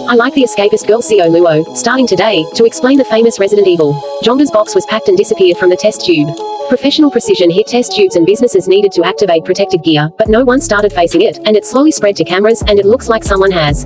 I like the escapist girl Co Luo, starting today, to explain the famous Resident Evil. Zhongda's box was packed and disappeared from the test tube. Professional precision hit test tubes and businesses needed to activate protective gear, but no one started facing it, and it slowly spread to cameras, and it looks like someone has.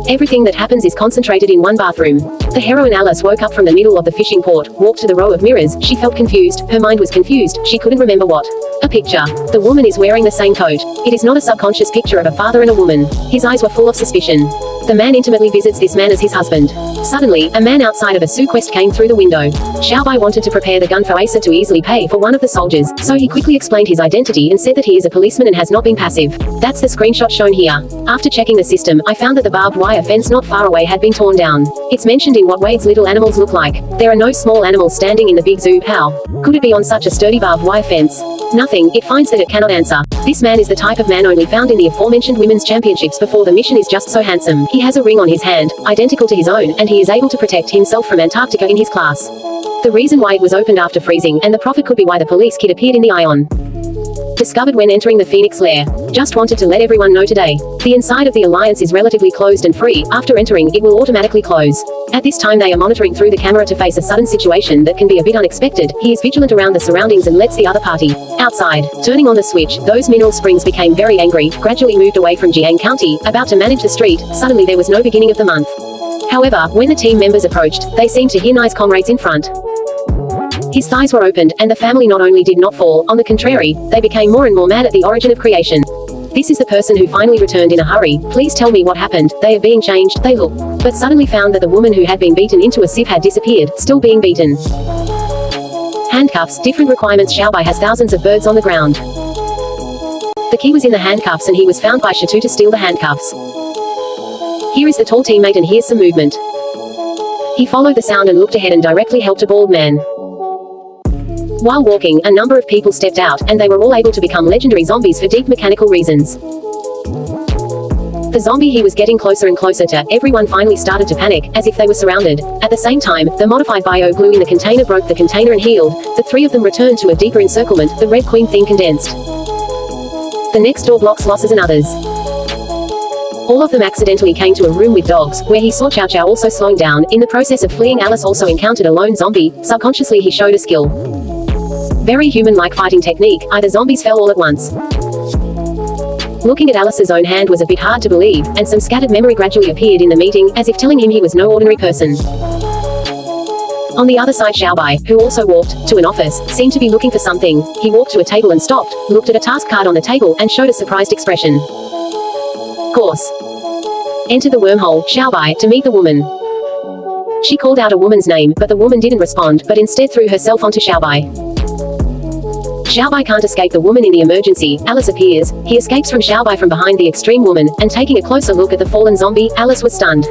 Everything that happens is concentrated in one bathroom. The heroine Alice woke up from the middle of the fishing port, walked to the row of mirrors, she felt confused, her mind was confused, she couldn't remember what. A picture. The woman is wearing the same coat. It is not a subconscious picture of a father and a woman. His eyes were full of suspicion. The man intimately visits this man as his husband. Suddenly, a man outside of a Sioux quest came through the window. Xiaobai wanted to prepare the gun for Asa to easily pay for one of the soldiers, so he quickly explained his identity and said that he is a policeman and has not been passive. That's the screenshot shown here. After checking the system, I found that the barbed wire fence not far away had been torn down. It's mentioned in what Wade's little animals look like. There are no small animals standing in the big zoo. How could it be on such a sturdy barbed wire fence? Nothing. It finds that it cannot answer. This man is the type of man only found in the aforementioned women's championships before the mission is just so handsome. He has a ring on his hand, identical to his own, and he is able to protect himself from Antarctica in his class. The reason why it was opened after freezing, and the profit could be why the police kid appeared in the ion. Discovered when entering the Phoenix lair. Just wanted to let everyone know today. The inside of the Alliance is relatively closed and free. After entering, it will automatically close. At this time they are monitoring through the camera to face a sudden situation that can be a bit unexpected. He is vigilant around the surroundings and lets the other party outside. Turning on the switch, those mineral springs became very angry, gradually moved away from Jiang County, about to manage the street. Suddenly there was no beginning of the month. However, when the team members approached, they seemed to hear nice comrades in front. His thighs were opened, and the family not only did not fall, on the contrary, they became more and more mad at the origin of creation. This is the person who finally returned in a hurry. Please tell me what happened. They are being changed, they look. But suddenly found that the woman who had been beaten into a sieve had disappeared, still being beaten. Handcuffs, different requirements. Xiaobai has thousands of birds on the ground. The key was in the handcuffs and he was found by Shatu to steal the handcuffs. Here is the tall teammate and here's some movement. He followed the sound and looked ahead and directly helped a bald man. While walking, a number of people stepped out, and they were all able to become legendary zombies for deep mechanical reasons. The zombie he was getting closer and closer to, everyone finally started to panic, as if they were surrounded. At the same time, the modified bio glue in the container broke the container and healed. The three of them returned to a deeper encirclement, the Red Queen theme condensed. The next door blocks losses and others. All of them accidentally came to a room with dogs, where he saw Chow Chow also slowing down. In the process of fleeing, Alice also encountered a lone zombie. Subconsciously he showed a skill. Very human-like fighting technique, either zombies fell all at once. Looking at Alice's own hand was a bit hard to believe, and some scattered memory gradually appeared in the meeting, as if telling him he was no ordinary person. On the other side, Xiaobai, who also walked to an office, seemed to be looking for something. He walked to a table and stopped, looked at a task card on the table, and showed a surprised expression. Course. Enter the wormhole, Xiaobai, to meet the woman. She called out a woman's name, but the woman didn't respond, but instead threw herself onto Xiaobai. Xiaobai can't escape the woman in the emergency. Alice appears. He escapes from Xiaobai from behind the extreme woman, and taking a closer look at the fallen zombie, Alice was stunned.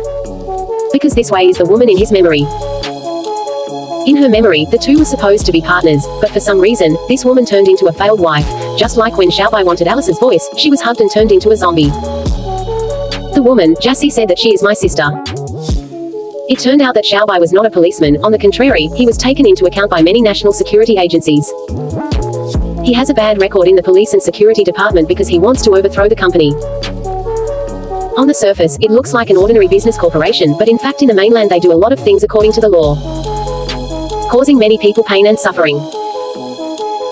Because this way is the woman in his memory. In her memory, the two were supposed to be partners, but for some reason, this woman turned into a failed wife. Just like when Xiaobai wanted Alice's voice, she was hugged and turned into a zombie. The woman, Jassy, said that she is my sister. It turned out that Xiaobai was not a policeman. On the contrary, he was taken into account by many national security agencies. He has a bad record in the police and security department because he wants to overthrow the company. On the surface, it looks like an ordinary business corporation, but in fact in the mainland they do a lot of things according to the law, causing many people pain and suffering.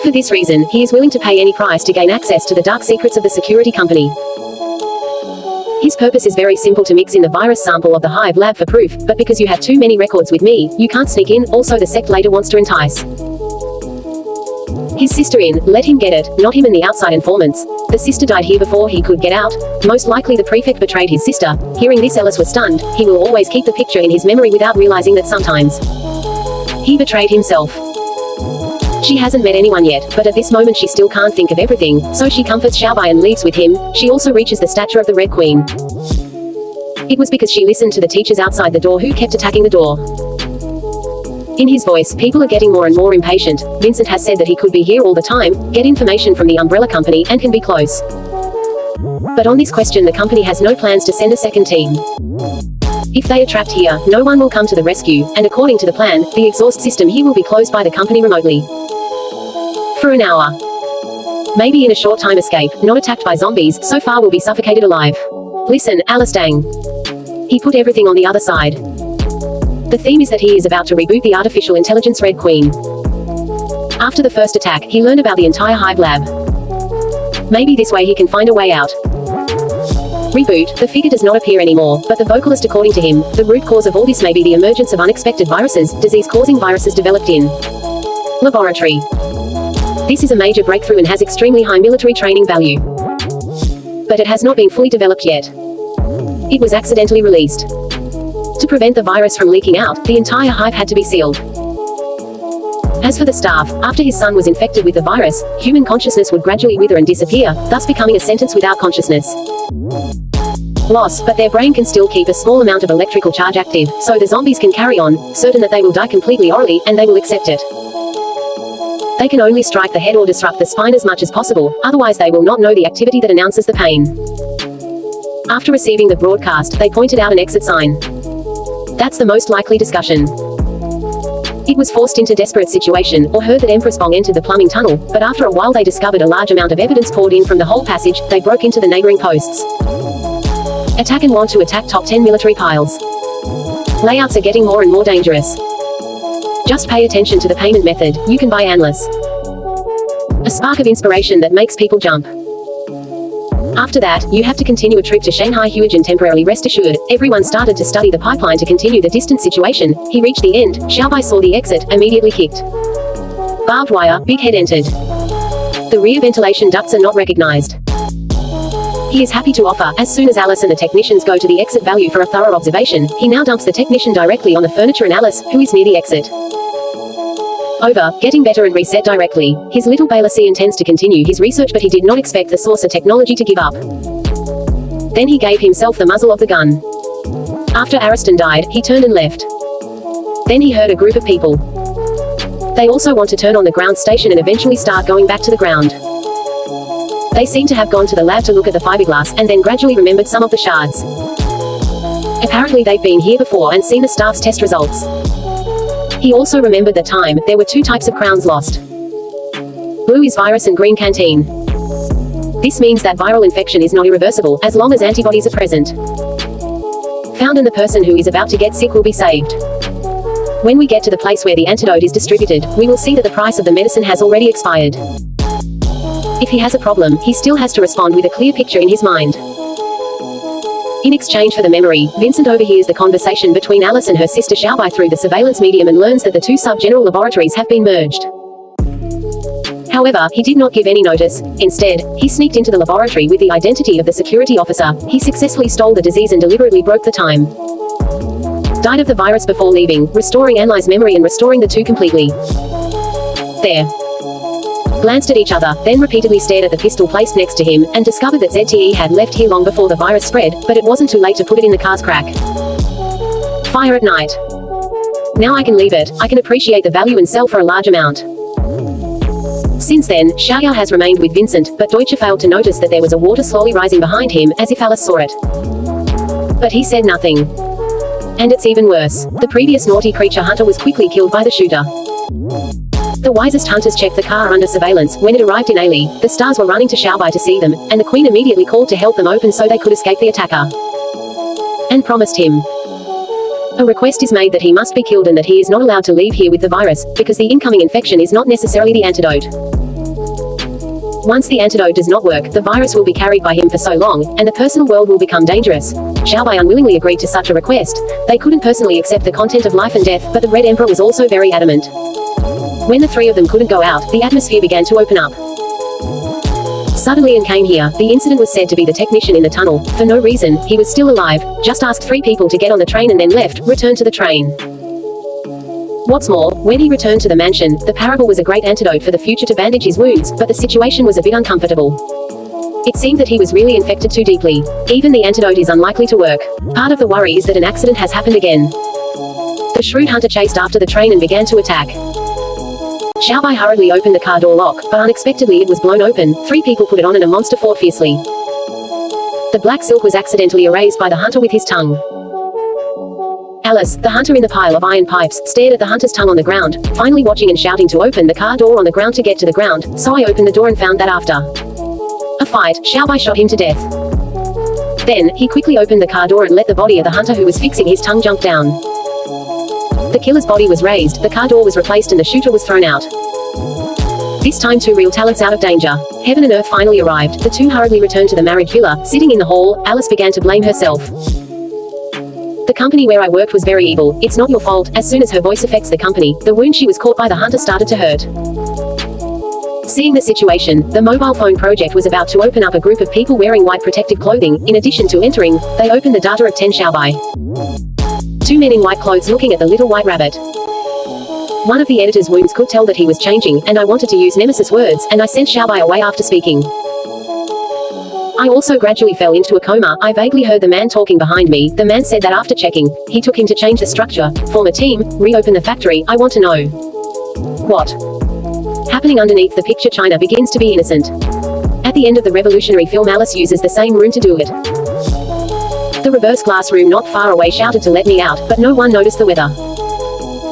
For this reason, he is willing to pay any price to gain access to the dark secrets of the security company. His purpose is very simple: to mix in the virus sample of the Hive lab for proof, but because you have too many records with me, you can't sneak in. Also the sect later wants to entice his sister in. Let him get it, not him and the outside informants. The sister died here before he could get out. Most likely the prefect betrayed his sister. Hearing this, Ellis was stunned. He will always keep the picture in his memory without realizing that sometimes he betrayed himself. She hasn't met anyone yet, but at this moment she still can't think of everything, so she comforts Xiaobai and leaves with him. She also reaches the stature of the Red Queen. It was because she listened to the teachers outside the door who kept attacking the door. In his voice, people are getting more and more impatient. Vincent has said that he could be here all the time, get information from the umbrella company, and can be close. But on this question the company has no plans to send a second team. If they are trapped here, no one will come to the rescue, and according to the plan, the exhaust system here will be closed by the company remotely. For an hour. Maybe in a short time escape, not attacked by zombies, so far will be suffocated alive. Listen, Alice Dang. He put everything on the other side. The theme is that he is about to reboot the artificial intelligence Red Queen. After the first attack, he learned about the entire Hive lab. Maybe this way he can find a way out. Reboot, the figure does not appear anymore, but the vocalist according to him, the root cause of all this may be the emergence of unexpected viruses, disease-causing viruses developed in laboratory. This is a major breakthrough and has extremely high military training value. But it has not been fully developed yet. It was accidentally released. To prevent the virus from leaking out, the entire hive had to be sealed. As for the staff, after his son was infected with the virus, human consciousness would gradually wither and disappear, thus becoming a sentence without consciousness. Loss, but their brain can still keep a small amount of electrical charge active, so the zombies can carry on, certain that they will die completely orally, and they will accept it. They can only strike the head or disrupt the spine as much as possible, otherwise they will not know the activity that announces the pain. After receiving the broadcast, they pointed out an exit sign. That's the most likely discussion. It was forced into desperate situation, or heard that Empress Bong entered the plumbing tunnel, but after a while they discovered a large amount of evidence poured in from the whole passage, they broke into the neighboring posts. Attack and want to attack top 10 military piles. Layouts are getting more and more dangerous. Just pay attention to the payment method, you can buy Anless. A spark of inspiration that makes people jump. After that, you have to continue a trip to Shanghai Huijin temporarily rest assured, everyone started to study the pipeline to continue the distance situation, he reached the end, Xiaobai saw the exit, immediately kicked. Barbed wire, big head entered. The rear ventilation ducts are not recognized. He is happy to offer, as soon as Alice and the technicians go to the exit value for a thorough observation, he now dumps the technician directly on the furniture and Alice, who is near the exit. Over, getting better and reset directly. His little Bailey intends to continue his research but he did not expect the saucer technology to give up. Then he gave himself the muzzle of the gun. After Ariston died, he turned and left. Then he heard a group of people. They also want to turn on the ground station and eventually start going back to the ground. They seem to have gone to the lab to look at the fiberglass and then gradually remembered some of the shards. Apparently they've been here before and seen the staff's test results. He also remembered the time, there were two types of crowns lost. Blue is virus and green canteen. This means that viral infection is not irreversible, as long as antibodies are present. Found and the person who is about to get sick will be saved. When we get to the place where the antidote is distributed, we will see that the price of the medicine has already expired. If he has a problem, he still has to respond with a clear picture in his mind. In exchange for the memory, Vincent overhears the conversation between Alice and her sister Xiaobai through the surveillance medium and learns that the two sub-general laboratories have been merged. However, he did not give any notice. Instead, he sneaked into the laboratory with the identity of the security officer. He successfully stole the disease and deliberately broke the time. Died of the virus before leaving, restoring Anlai's memory and restoring the two completely. There. Glanced at each other, then repeatedly stared at the pistol placed next to him, and discovered that ZTE had left here long before the virus spread, but it wasn't too late to put it in the car's crack. Fire at night. Now I can leave it, I can appreciate the value and sell for a large amount. Since then, Xiaoyao has remained with Vincent, but Deutsche failed to notice that there was a water slowly rising behind him, as if Alice saw it. But he said nothing. And it's even worse. The previous naughty creature hunter was quickly killed by the shooter. The wisest hunters checked the car under surveillance. When it arrived in Ali, the stars were running to Xiaobai to see them, and the queen immediately called to help them open so they could escape the attacker. And promised him. A request is made that he must be killed and that he is not allowed to leave here with the virus, because the incoming infection is not necessarily the antidote. Once the antidote does not work, the virus will be carried by him for so long, and the personal world will become dangerous. Xiaobai unwillingly agreed to such a request. They couldn't personally accept the content of life and death, but the Red Emperor was also very adamant. When the three of them couldn't go out, the atmosphere began to open up. Suddenly and came here, the incident was said to be the technician in the tunnel. For no reason, he was still alive, just asked 3 people to get on the train and then left, returned to the train. What's more, when he returned to the mansion, the parable was a great antidote for the future to bandage his wounds, but the situation was a bit uncomfortable. It seemed that he was really infected too deeply. Even the antidote is unlikely to work. Part of the worry is that an accident has happened again. The shrewd hunter chased after the train and began to attack. Xiaobai hurriedly opened the car door lock, but unexpectedly it was blown open. 3 people put it on and a monster fought fiercely. The black silk was accidentally erased by the hunter with his tongue. Alice, the hunter in the pile of iron pipes, stared at the hunter's tongue on the ground, finally watching and shouting to open the car door on the ground to get to the ground, so I opened the door and found that after a fight, Xiaobai shot him to death. Then, he quickly opened the car door and let the body of the hunter who was fixing his tongue jump down. The killer's body was raised, the car door was replaced and the shooter was thrown out. This time 2 real talents out of danger. Heaven and earth finally arrived. The two hurriedly returned to the married killer. Sitting in the hall, Alice began to blame herself. The company where I worked was very evil. It's not your fault. As soon as her voice affects the company, the wound she was caught by the hunter started to hurt. Seeing the situation, the mobile phone project was about to open up a group of people wearing white protective clothing. In addition to entering, they opened the data of 10 Xiaobai. 2 men in white clothes looking at the little white rabbit. One of the editor's wounds could tell that he was changing, and I wanted to use Nemesis words, and I sent Xiaobai away after speaking. I also gradually fell into a coma. I vaguely heard the man talking behind me. The man said that after checking, he took him to change the structure, form a team, reopen the factory. I want to know what happening underneath the picture. China begins to be innocent. At the end of the revolutionary film, Alice uses the same room to do it. The reverse glass room not far away shouted to let me out, but no one noticed the weather.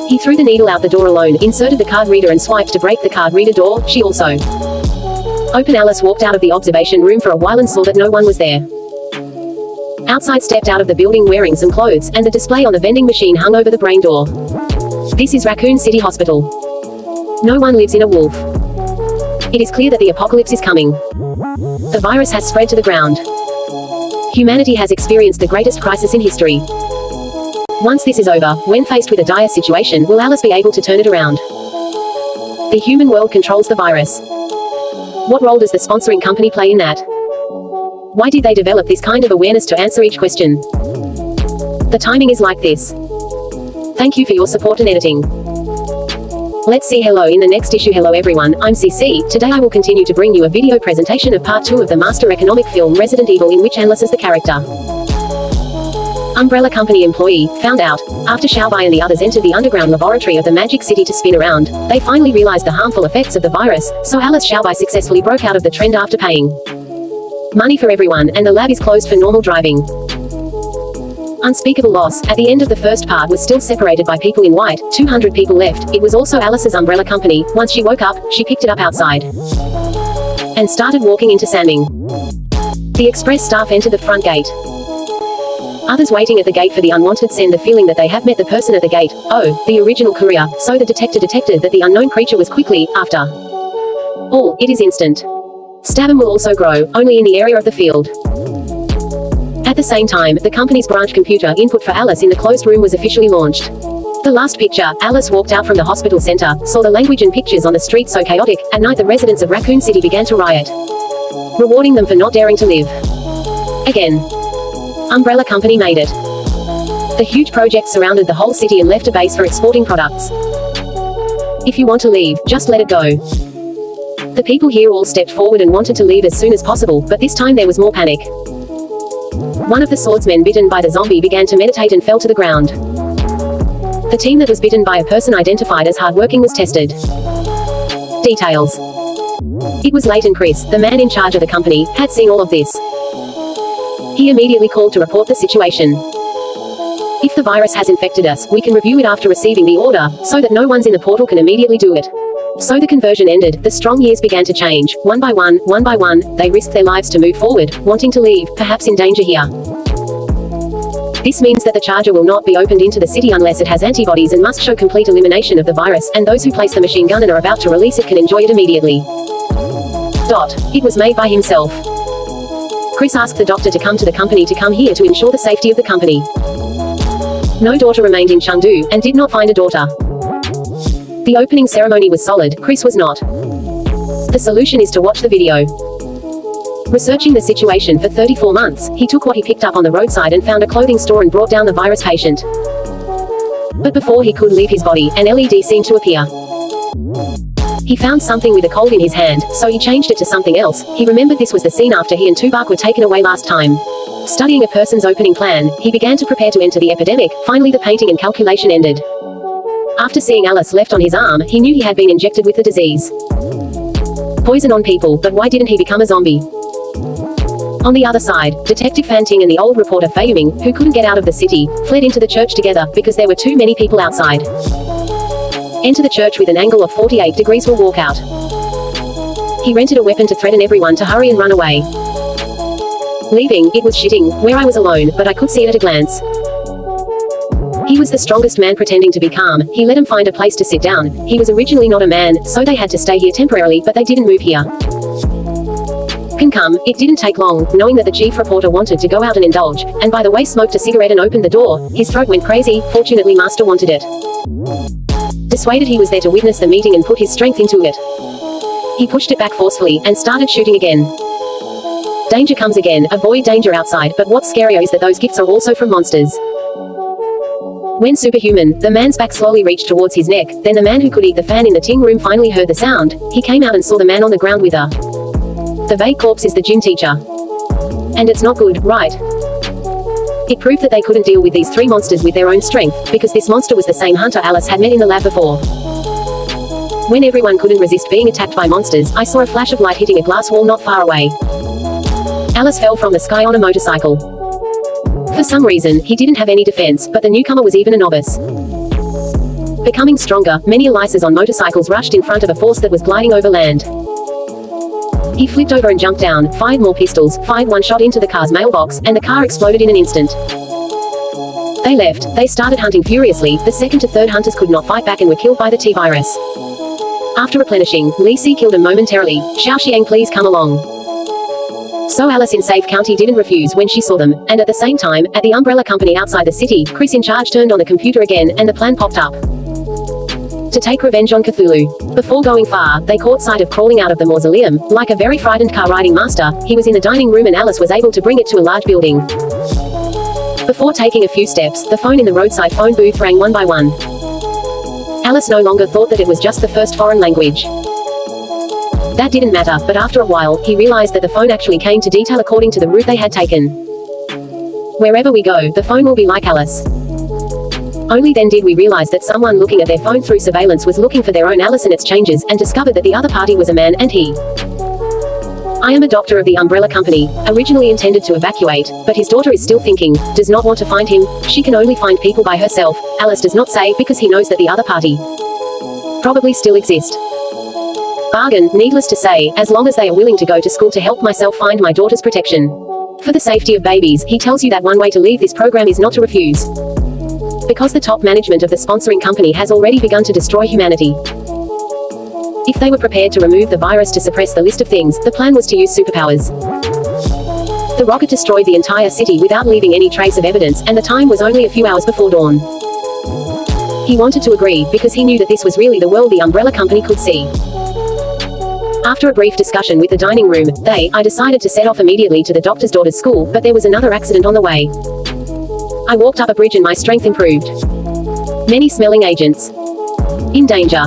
He threw the needle out the door alone, inserted the card reader and swiped to break the card reader door. She also open. Alice walked out of the observation room for a while and saw that no one was there. Outside stepped out of the building wearing some clothes, and the display on the vending machine hung over the brain door. This is Raccoon City Hospital. No one lives in a wolf. It is clear that the apocalypse is coming. The virus has spread to the ground. Humanity has experienced the greatest crisis in history. Once this is over, when faced with a dire situation, will Alice be able to turn it around? The human world controls the virus. What role does the sponsoring company play in that? Why did they develop this kind of awareness to answer each question? The timing is like this. Thank you for your support and editing. Let's see hello in the next issue. Hello everyone, I'm CC. Today I will continue to bring you a video presentation of part 2 of the master economic film Resident Evil, in which Alice is the character. Umbrella Company employee, found out, after Xiaobai and the others entered the underground laboratory of the Magic City to spin around, they finally realized the harmful effects of the virus, so Alice Xiaobai successfully broke out of the trend after paying money for everyone, and the lab is closed for normal driving. Unspeakable loss. At the end of the first part was still separated by people in white, 200 people left. It was also Alice's umbrella company. Once she woke up, she picked it up outside and started walking into Sanming. The express staff entered the front gate. Others waiting at the gate for the unwanted send the feeling that they have met the person at the gate. Oh, the original courier. So the detector detected that the unknown creature was quickly, after all, it is instant. Stabham will also grow, only in the area of the field. At the same time, the company's branch computer input for Alice in the closed room was officially launched. The last picture, Alice walked out from the hospital center, saw the language and pictures on the street so chaotic. At night the residents of Raccoon City began to riot, rewarding them for not daring to live again. Umbrella Company made it. The huge project surrounded the whole city and left a base for exporting products. If you want to leave, just let it go. The people here all stepped forward and wanted to leave as soon as possible, but this time there was more panic. One of the swordsmen bitten by the zombie began to meditate and fell to the ground. The team that was bitten by a person identified as hardworking was tested. Details. It was late and Chris, the man in charge of the company, had seen all of this. He immediately called to report the situation. If the virus has infected us, we can review it after receiving the order, so that no one's in the portal can immediately do it. So the conversion ended. The strong years began to change. One by one, they risked their lives to move forward, wanting to leave, perhaps in danger here. This means that the charger will not be opened into the city unless it has antibodies and must show complete elimination of the virus, and those who place the machine gun and are about to release it can enjoy it immediately. It was made by himself. Chris asked the doctor to come to the company to come here to ensure the safety of the company. No daughter remained in Chengdu, and did not find a daughter. The opening ceremony was solid, Chris was not. The solution is to watch the video. Researching the situation for 34 months, he took what he picked up on the roadside and found a clothing store and brought down the virus patient. But before he could leave his body, an LED seemed to appear. He found something with a cold in his hand, so he changed it to something else. He remembered this was the scene after he and Tubak were taken away last time. Studying a person's opening plan, he began to prepare to enter the epidemic. Finally the painting and calculation ended. After seeing Alice left on his arm, he knew he had been injected with the disease. Poison on people, but why didn't he become a zombie? On the other side, Detective Fanting and the old reporter Fei Yuming, who couldn't get out of the city, fled into the church together, because there were too many people outside. Enter the church with an angle of 48 degrees will walk out. He rented a weapon to threaten everyone to hurry and run away. Leaving, it was shitting, where I was alone, but I could see it at a glance. He was the strongest man pretending to be calm. He let him find a place to sit down. He was originally not a man, so they had to stay here temporarily, but they didn't move here. Can come, it didn't take long, knowing that the chief reporter wanted to go out and indulge, and by the way smoked a cigarette and opened the door, his throat went crazy. Fortunately master wanted it. Dissuaded, he was there to witness the meeting and put his strength into it. He pushed it back forcefully, and started shooting again. Danger comes again, avoid danger outside, but what's scarier is that those gifts are also from monsters. When superhuman, the man's back slowly reached towards his neck, then the man who could eat the fan in the ting room finally heard the sound. He came out and saw the man on the ground with her. The vague corpse is the gym teacher. And it's not good, right? It proved that they couldn't deal with these three monsters with their own strength, because this monster was the same hunter Alice had met in the lab before. When everyone couldn't resist being attacked by monsters, I saw a flash of light hitting a glass wall not far away. Alice fell from the sky on a motorcycle. For some reason, he didn't have any defense, but the newcomer was even a novice. Becoming stronger, many Elises on motorcycles rushed in front of a force that was gliding over land. He flipped over and jumped down, fired more pistols, fired one shot into the car's mailbox, and the car exploded in an instant. They left. They started hunting furiously. The second to third hunters could not fight back and were killed by the T-virus. After replenishing, Li Si killed him momentarily. Xiao Xiang, please come along. So Alice in Safe County didn't refuse when she saw them, and at the same time, at the umbrella company outside the city, Chris in charge turned on the computer again, and the plan popped up. To take revenge on Cthulhu. Before going far, they caught sight of crawling out of the mausoleum. Like a very frightened car-riding master, he was in the dining room and Alice was able to bring it to a large building. Before taking a few steps, the phone in the roadside phone booth rang one by one. Alice no longer thought that it was just the first foreign language. That didn't matter, but after a while, he realized that the phone actually came to detail according to the route they had taken. Wherever we go, the phone will be like Alice. Only then did we realize that someone looking at their phone through surveillance was looking for their own Alice and its changes, and discovered that the other party was a man, and he. I am a doctor of the umbrella company, originally intended to evacuate, but his daughter is still thinking, does not want to find him, she can only find people by herself, Alice does not say, because he knows that the other party probably still exist. Bargain, needless to say, as long as they are willing to go to school to help myself find my daughter's protection. For the safety of babies, he tells you that one way to leave this program is not to refuse. Because the top management of the sponsoring company has already begun to destroy humanity. If they were prepared to remove the virus to suppress the list of things, the plan was to use superpowers. The rocket destroyed the entire city without leaving any trace of evidence, and the time was only a few hours before dawn. He wanted to agree, because he knew that this was really the world the umbrella company could see. After a brief discussion with the dining room, I decided to set off immediately to the doctor's daughter's school, but there was another accident on the way. I walked up a bridge and my strength improved. Many smelling agents. In danger.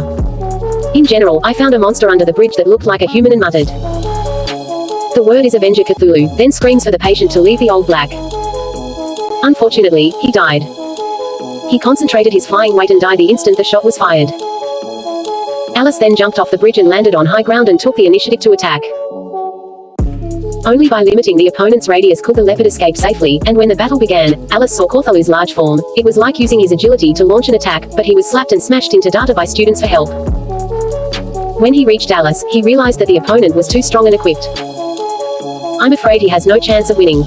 In general, I found a monster under the bridge that looked like a human and muttered. The word is Avenger Cthulhu, then screams for the patient to leave the old black. Unfortunately, he died. He concentrated his flying weight and died the instant the shot was fired. Alice then jumped off the bridge and landed on high ground and took the initiative to attack. Only by limiting the opponent's radius could the leopard escape safely, and when the battle began, Alice saw Cthulhu's large form. It was like using his agility to launch an attack, but he was slapped and smashed into data by students for help. When he reached Alice, he realized that the opponent was too strong and equipped. I'm afraid he has no chance of winning.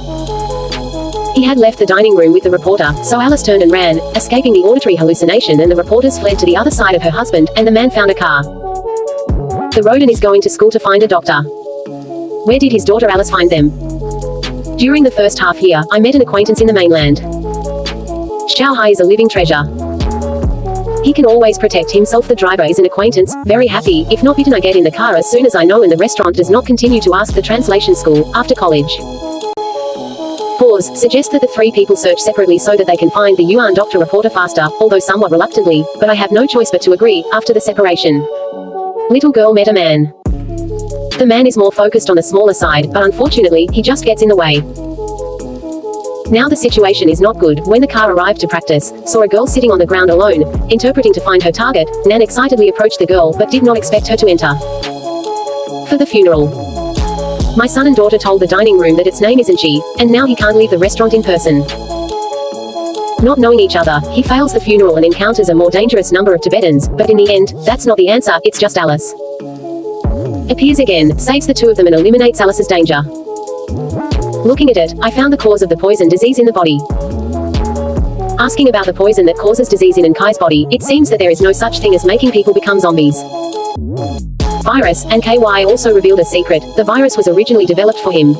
He had left the dining room with the reporter, so Alice turned and ran, escaping the auditory hallucination, and the reporters fled to the other side of her husband, and the man found a car. The rodent is going to school to find a doctor. Where did his daughter Alice find them? During the first half year, I met an acquaintance in the mainland. Xiao Hai is a living treasure. He can always protect himself. The driver is an acquaintance, very happy, if not bitten I get in the car as soon as I know, and the restaurant does not continue to ask the translation school, after college. Pause, suggest that the three people search separately so that they can find the Yuan doctor reporter faster, although somewhat reluctantly, but I have no choice but to agree, after the separation. Little girl met a man. The man is more focused on the smaller side, but unfortunately, he just gets in the way. Now the situation is not good. When the car arrived to practice, saw a girl sitting on the ground alone, interpreting to find her target. Nan excitedly approached the girl, but did not expect her to enter. For the funeral. My son and daughter told the dining room that its name isn't she, and now he can't leave the restaurant in person. Not knowing each other, he fails the funeral and encounters a more dangerous number of Tibetans, but in the end, that's not the answer, it's just Alice. Appears again, saves the two of them and eliminates Alice's danger. Looking at it, I found the cause of the poison disease in the body. Asking about the poison that causes disease in Kai's body, it seems that there is no such thing as making people become zombies. Virus, and KY also revealed a secret. The virus was originally developed for him.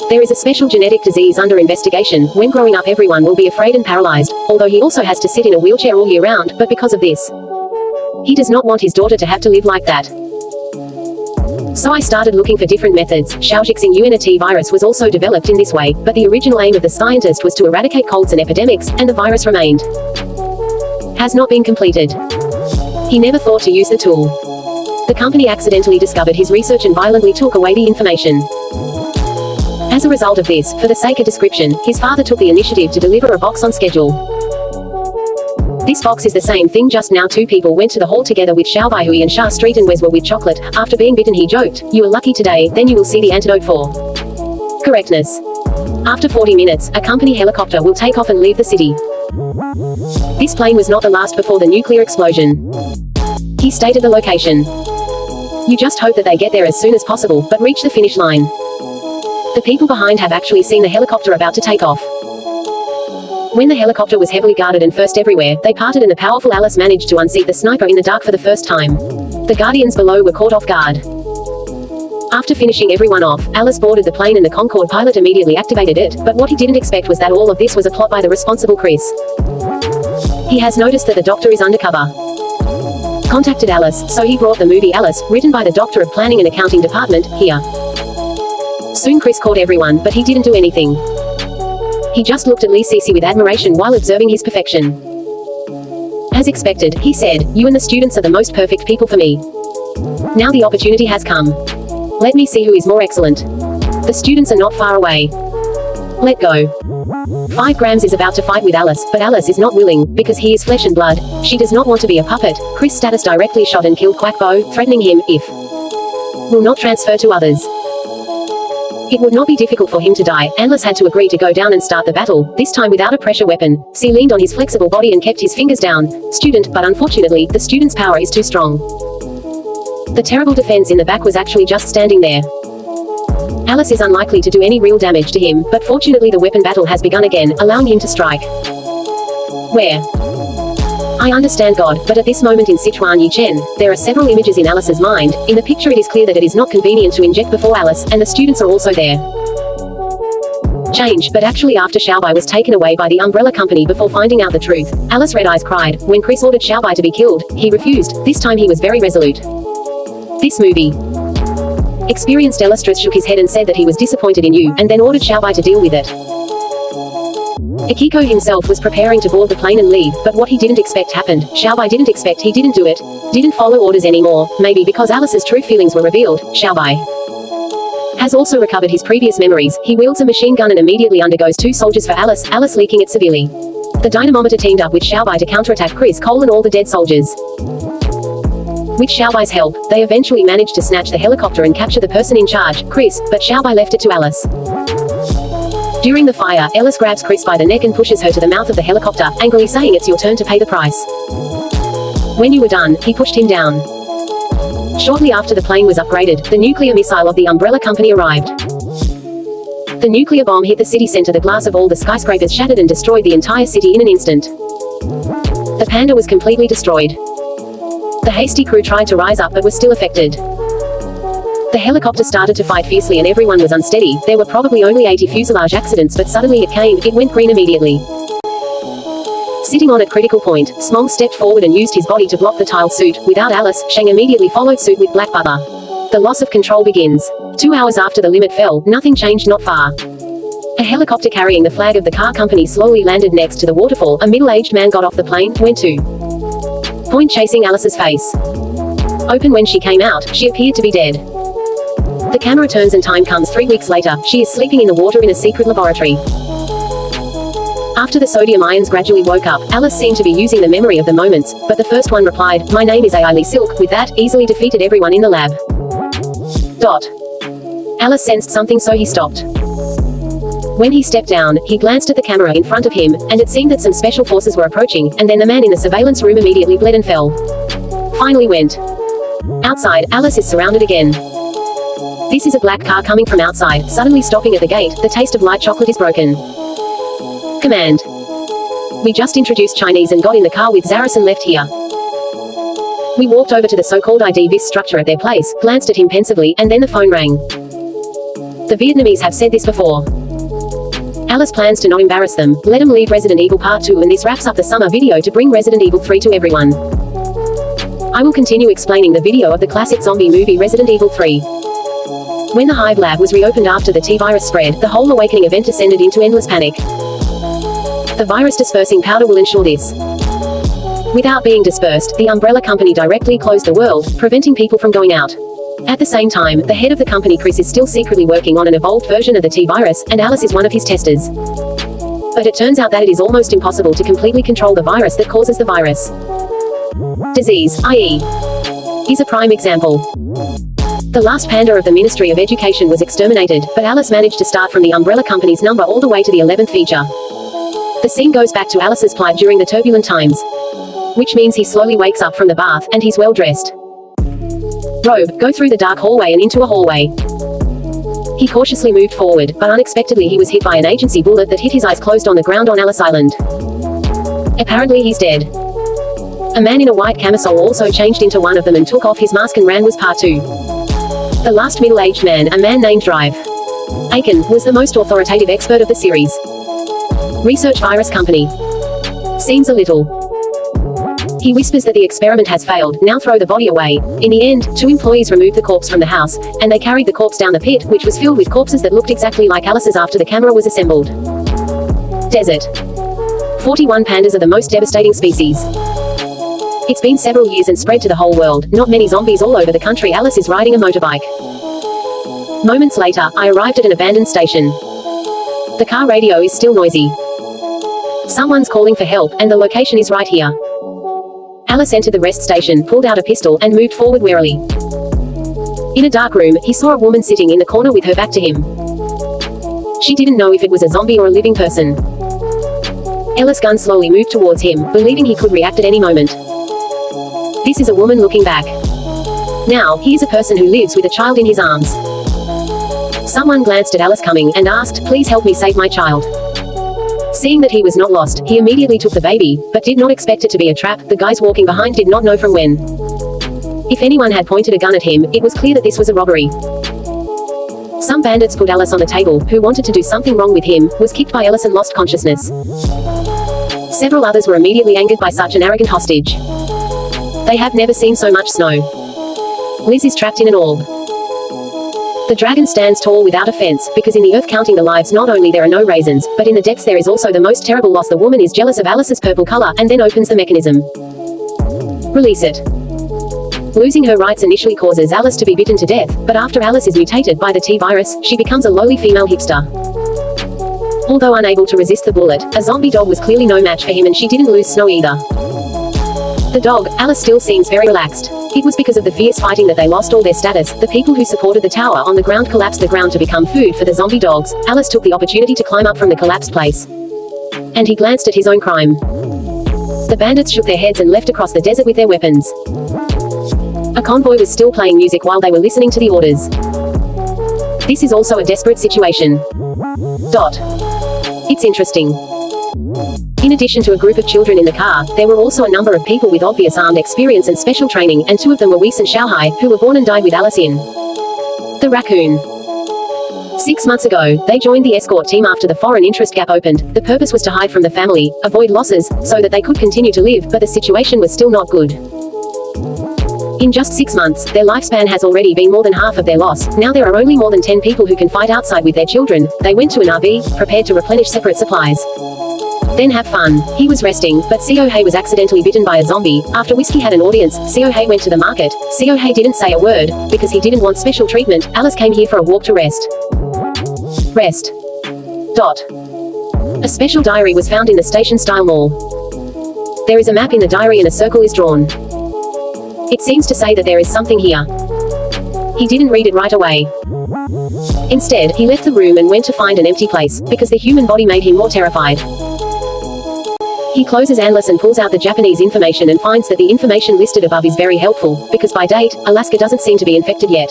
There is a special genetic disease under investigation. When growing up, everyone will be afraid and paralyzed, although he also has to sit in a wheelchair all year round, but because of this, he does not want his daughter to have to live like that. So I started looking for different methods. Shaoxing UNT virus was also developed in this way, but the original aim of the scientist was to eradicate colds and epidemics, and the virus remained. Has not been completed. He never thought to use the tool. The company accidentally discovered his research and violently took away the information. As a result of this, for the sake of description, his father took the initiative to deliver a box on schedule. This box is the same thing, just now two people went to the hall together with Xiaobai and Sha Street and Wes were with chocolate. After being bitten he joked, "You are lucky today, then you will see the antidote for correctness." After 40 minutes, a company helicopter will take off and leave the city. This plane was not the last before the nuclear explosion. He stated the location. You just hope that they get there as soon as possible, but reach the finish line. The people behind have actually seen the helicopter about to take off. When the helicopter was heavily guarded and first everywhere, they parted and the powerful Alice managed to unseat the sniper in the dark for the first time. The guardians below were caught off guard. After finishing everyone off, Alice boarded the plane and the Concorde pilot immediately activated it, but what he didn't expect was that all of this was a plot by the responsible Chris. He has noticed that the doctor is undercover. Contacted Alice, so he brought the movie Alice, written by the Doctor of Planning and Accounting Department, here. Soon Chris caught everyone, but he didn't do anything. He just looked at Lee Cece with admiration while observing his perfection. As expected, he said, "You and the students are the most perfect people for me. Now the opportunity has come. Let me see who is more excellent. The students are not far away. Let go." 5 grams is about to fight with Alice, but Alice is not willing, because he is flesh and blood. She does not want to be a puppet. Chris' status directly shot and killed Quackbo, threatening him, if will not transfer to others. It would not be difficult for him to die. Alice had to agree to go down and start the battle, this time without a pressure weapon. C leaned on his flexible body and kept his fingers down. Student, but unfortunately, the student's power is too strong. The terrible defense in the back was actually just standing there. Alice is unlikely to do any real damage to him, but fortunately the weapon battle has begun again, allowing him to strike. Where? I understand God, but at this moment in Sichuan Yichen, there are several images in Alice's mind. In the picture it is clear that it is not convenient to inject before Alice, and the students are also there. Change, but actually after Xiaobai was taken away by the umbrella company before finding out the truth, Alice Red Eyes cried. When Chris ordered Xiaobai to be killed, he refused. This time he was very resolute. This movie. Experienced Elistris shook his head and said that he was disappointed in you, and then ordered Xiaobai to deal with it. Akiko himself was preparing to board the plane and leave, but what he didn't expect happened. Xiaobai didn't expect, he didn't do it. Didn't follow orders anymore, maybe because Alice's true feelings were revealed. Xiaobai has also recovered his previous memories. He wields a machine gun and immediately undergoes 2 soldiers for Alice, Alice leaking it severely. The dynamometer teamed up with Xiaobai to counterattack Chris Cole and all the dead soldiers. With Xiaobai's help, they eventually managed to snatch the helicopter and capture the person in charge, Chris, but Xiaobai left it to Alice. During the fire, Alice grabs Chris by the neck and pushes her to the mouth of the helicopter, angrily saying it's your turn to pay the price. When you were done, he pushed him down. Shortly after the plane was upgraded, the nuclear missile of the umbrella company arrived. The nuclear bomb hit the city center. The glass of all the skyscrapers shattered and destroyed the entire city in an instant. The panda was completely destroyed. The hasty crew tried to rise up but was still affected. The helicopter started to fight fiercely and everyone was unsteady. There were probably only 80 fuselage accidents, but suddenly it came, it went green immediately. Sitting on at critical point, Smong stepped forward and used his body to block the tiled suit. Without Alice, Shang immediately followed suit with Black Bubba. The loss of control begins. 2 hours after the limit fell, nothing changed, not far. A helicopter carrying the flag of the car company slowly landed next to the waterfall. A middle-aged man got off the plane, went to point chasing Alice's face. Open when she came out, she appeared to be dead. The camera turns and time comes 3 weeks later. She is sleeping in the water in a secret laboratory. After the sodium ions gradually woke up, Alice seemed to be using the memory of the moments, but the first one replied, "My name is Ailey Silk." With that, easily defeated everyone in the lab. Alice sensed something, so he stopped. When he stepped down, he glanced at the camera in front of him, and it seemed that some special forces were approaching, and then the man in the surveillance room immediately bled and fell. Finally went. Outside, Alice is surrounded again. This is a black car coming from outside, suddenly stopping at the gate. The taste of light chocolate is broken. Command. We just introduced Chinese and got in the car with Zaris and left here. We walked over to the so-called ID vis structure at their place, glanced at him pensively, and then the phone rang. The Vietnamese have said this before. Alice plans to not embarrass them, let them leave Resident Evil Part 2, and this wraps up the summer video to bring Resident Evil 3 to everyone. I will continue explaining the video of the classic zombie movie Resident Evil 3. When the Hive lab was reopened after the T-virus spread, the whole awakening event descended into endless panic. The virus dispersing powder will ensure this. Without being dispersed, the Umbrella Company directly closed the world, preventing people from going out. At the same time, the head of the company, Chris, is still secretly working on an evolved version of the T-virus, and Alice is one of his testers. But it turns out that it is almost impossible to completely control the virus that causes the virus. Disease, i.e., is a prime example. The last panda of the Ministry of Education was exterminated, but Alice managed to start from the Umbrella Company's number all the way to the 11th feature. The scene goes back to Alice's plight during the turbulent times. Which means he slowly wakes up from the bath, and he's well dressed. Robe, go through the dark hallway and into a hallway. He cautiously moved forward, but unexpectedly he was hit by an agency bullet that hit his eyes closed on the ground on Alice Island. Apparently he's dead. A man in a white camisole also changed into one of them and took off his mask and ran was part 2. The last middle-aged man, a man named Drive Aiken, was the most authoritative expert of the series. Research virus company. Seems a little. He whispers that the experiment has failed, now throw the body away. In the end, 2 employees removed the corpse from the house, and they carried the corpse down the pit, which was filled with corpses that looked exactly like Alice's after the camera was assembled. Desert. 41 pandas are the most devastating species. It's been several years and spread to the whole world, not many zombies all over the country. Alice is riding a motorbike. Moments later, I arrived at an abandoned station. The car radio is still noisy. Someone's calling for help, and the location is right here. Alice entered the rest station, pulled out a pistol, and moved forward warily. In a dark room, he saw a woman sitting in the corner with her back to him. She didn't know if it was a zombie or a living person. Alice's gun slowly moved towards him, believing he could react at any moment. This is a woman looking back. Now, he is a person who lives with a child in his arms. Someone glanced at Alice coming, and asked, "Please help me save my child." Seeing that he was not lost, he immediately took the baby, but did not expect it to be a trap. The guys walking behind did not know from when. If anyone had pointed a gun at him, it was clear that this was a robbery. Some bandits put Alice on the table, who wanted to do something wrong with him, was kicked by Alice and lost consciousness. Several others were immediately angered by such an arrogant hostage. They have never seen so much snow. Liz is trapped in an orb. The dragon stands tall without a fence, because in the earth counting the lives not only there are no raisins, but in the depths there is also the most terrible loss. The woman is jealous of Alice's purple color, and then opens the mechanism. Release it. Losing her rights initially causes Alice to be bitten to death, but after Alice is mutated by the T-virus, she becomes a lowly female hipster. Although unable to resist the bullet, a zombie dog was clearly no match for him, and she didn't lose Snow either. The dog, Alice, still seems very relaxed. It was because of the fierce fighting that they lost all their status. The people who supported the tower on the ground collapsed the ground to become food for the zombie dogs. Alice took the opportunity to climb up from the collapsed place. And he glanced at his own crime. The bandits shook their heads and left across the desert with their weapons. A convoy was still playing music while they were listening to the orders. This is also a desperate situation. It's interesting. In addition to a group of children in the car, there were also a number of people with obvious armed experience and special training, and 2 of them were Weiss and Xiaohai, who were born and died with Alice in the Raccoon. 6 months ago, they joined the escort team after the foreign interest gap opened. The purpose was to hide from the family, avoid losses, so that they could continue to live, but the situation was still not good. In just 6 months, their lifespan has already been more than half of their loss. Now there are only more than 10 people who can fight outside with their children. They went to an RV, prepared to replenish separate supplies. Then have fun. He was resting, but Xiaohei was accidentally bitten by a zombie. After Whiskey had an audience, Xiaohei went to the market. Xiaohei didn't say a word, because he didn't want special treatment. Alice came here for a walk to rest. A special diary was found in the station-style mall. There is a map in the diary and a circle is drawn. It seems to say that there is something here. He didn't read it right away. Instead, he left the room and went to find an empty place, because the human body made him more terrified. He closes Anlis and pulls out the Japanese information and finds that the information listed above is very helpful, because by date, Alaska doesn't seem to be infected yet.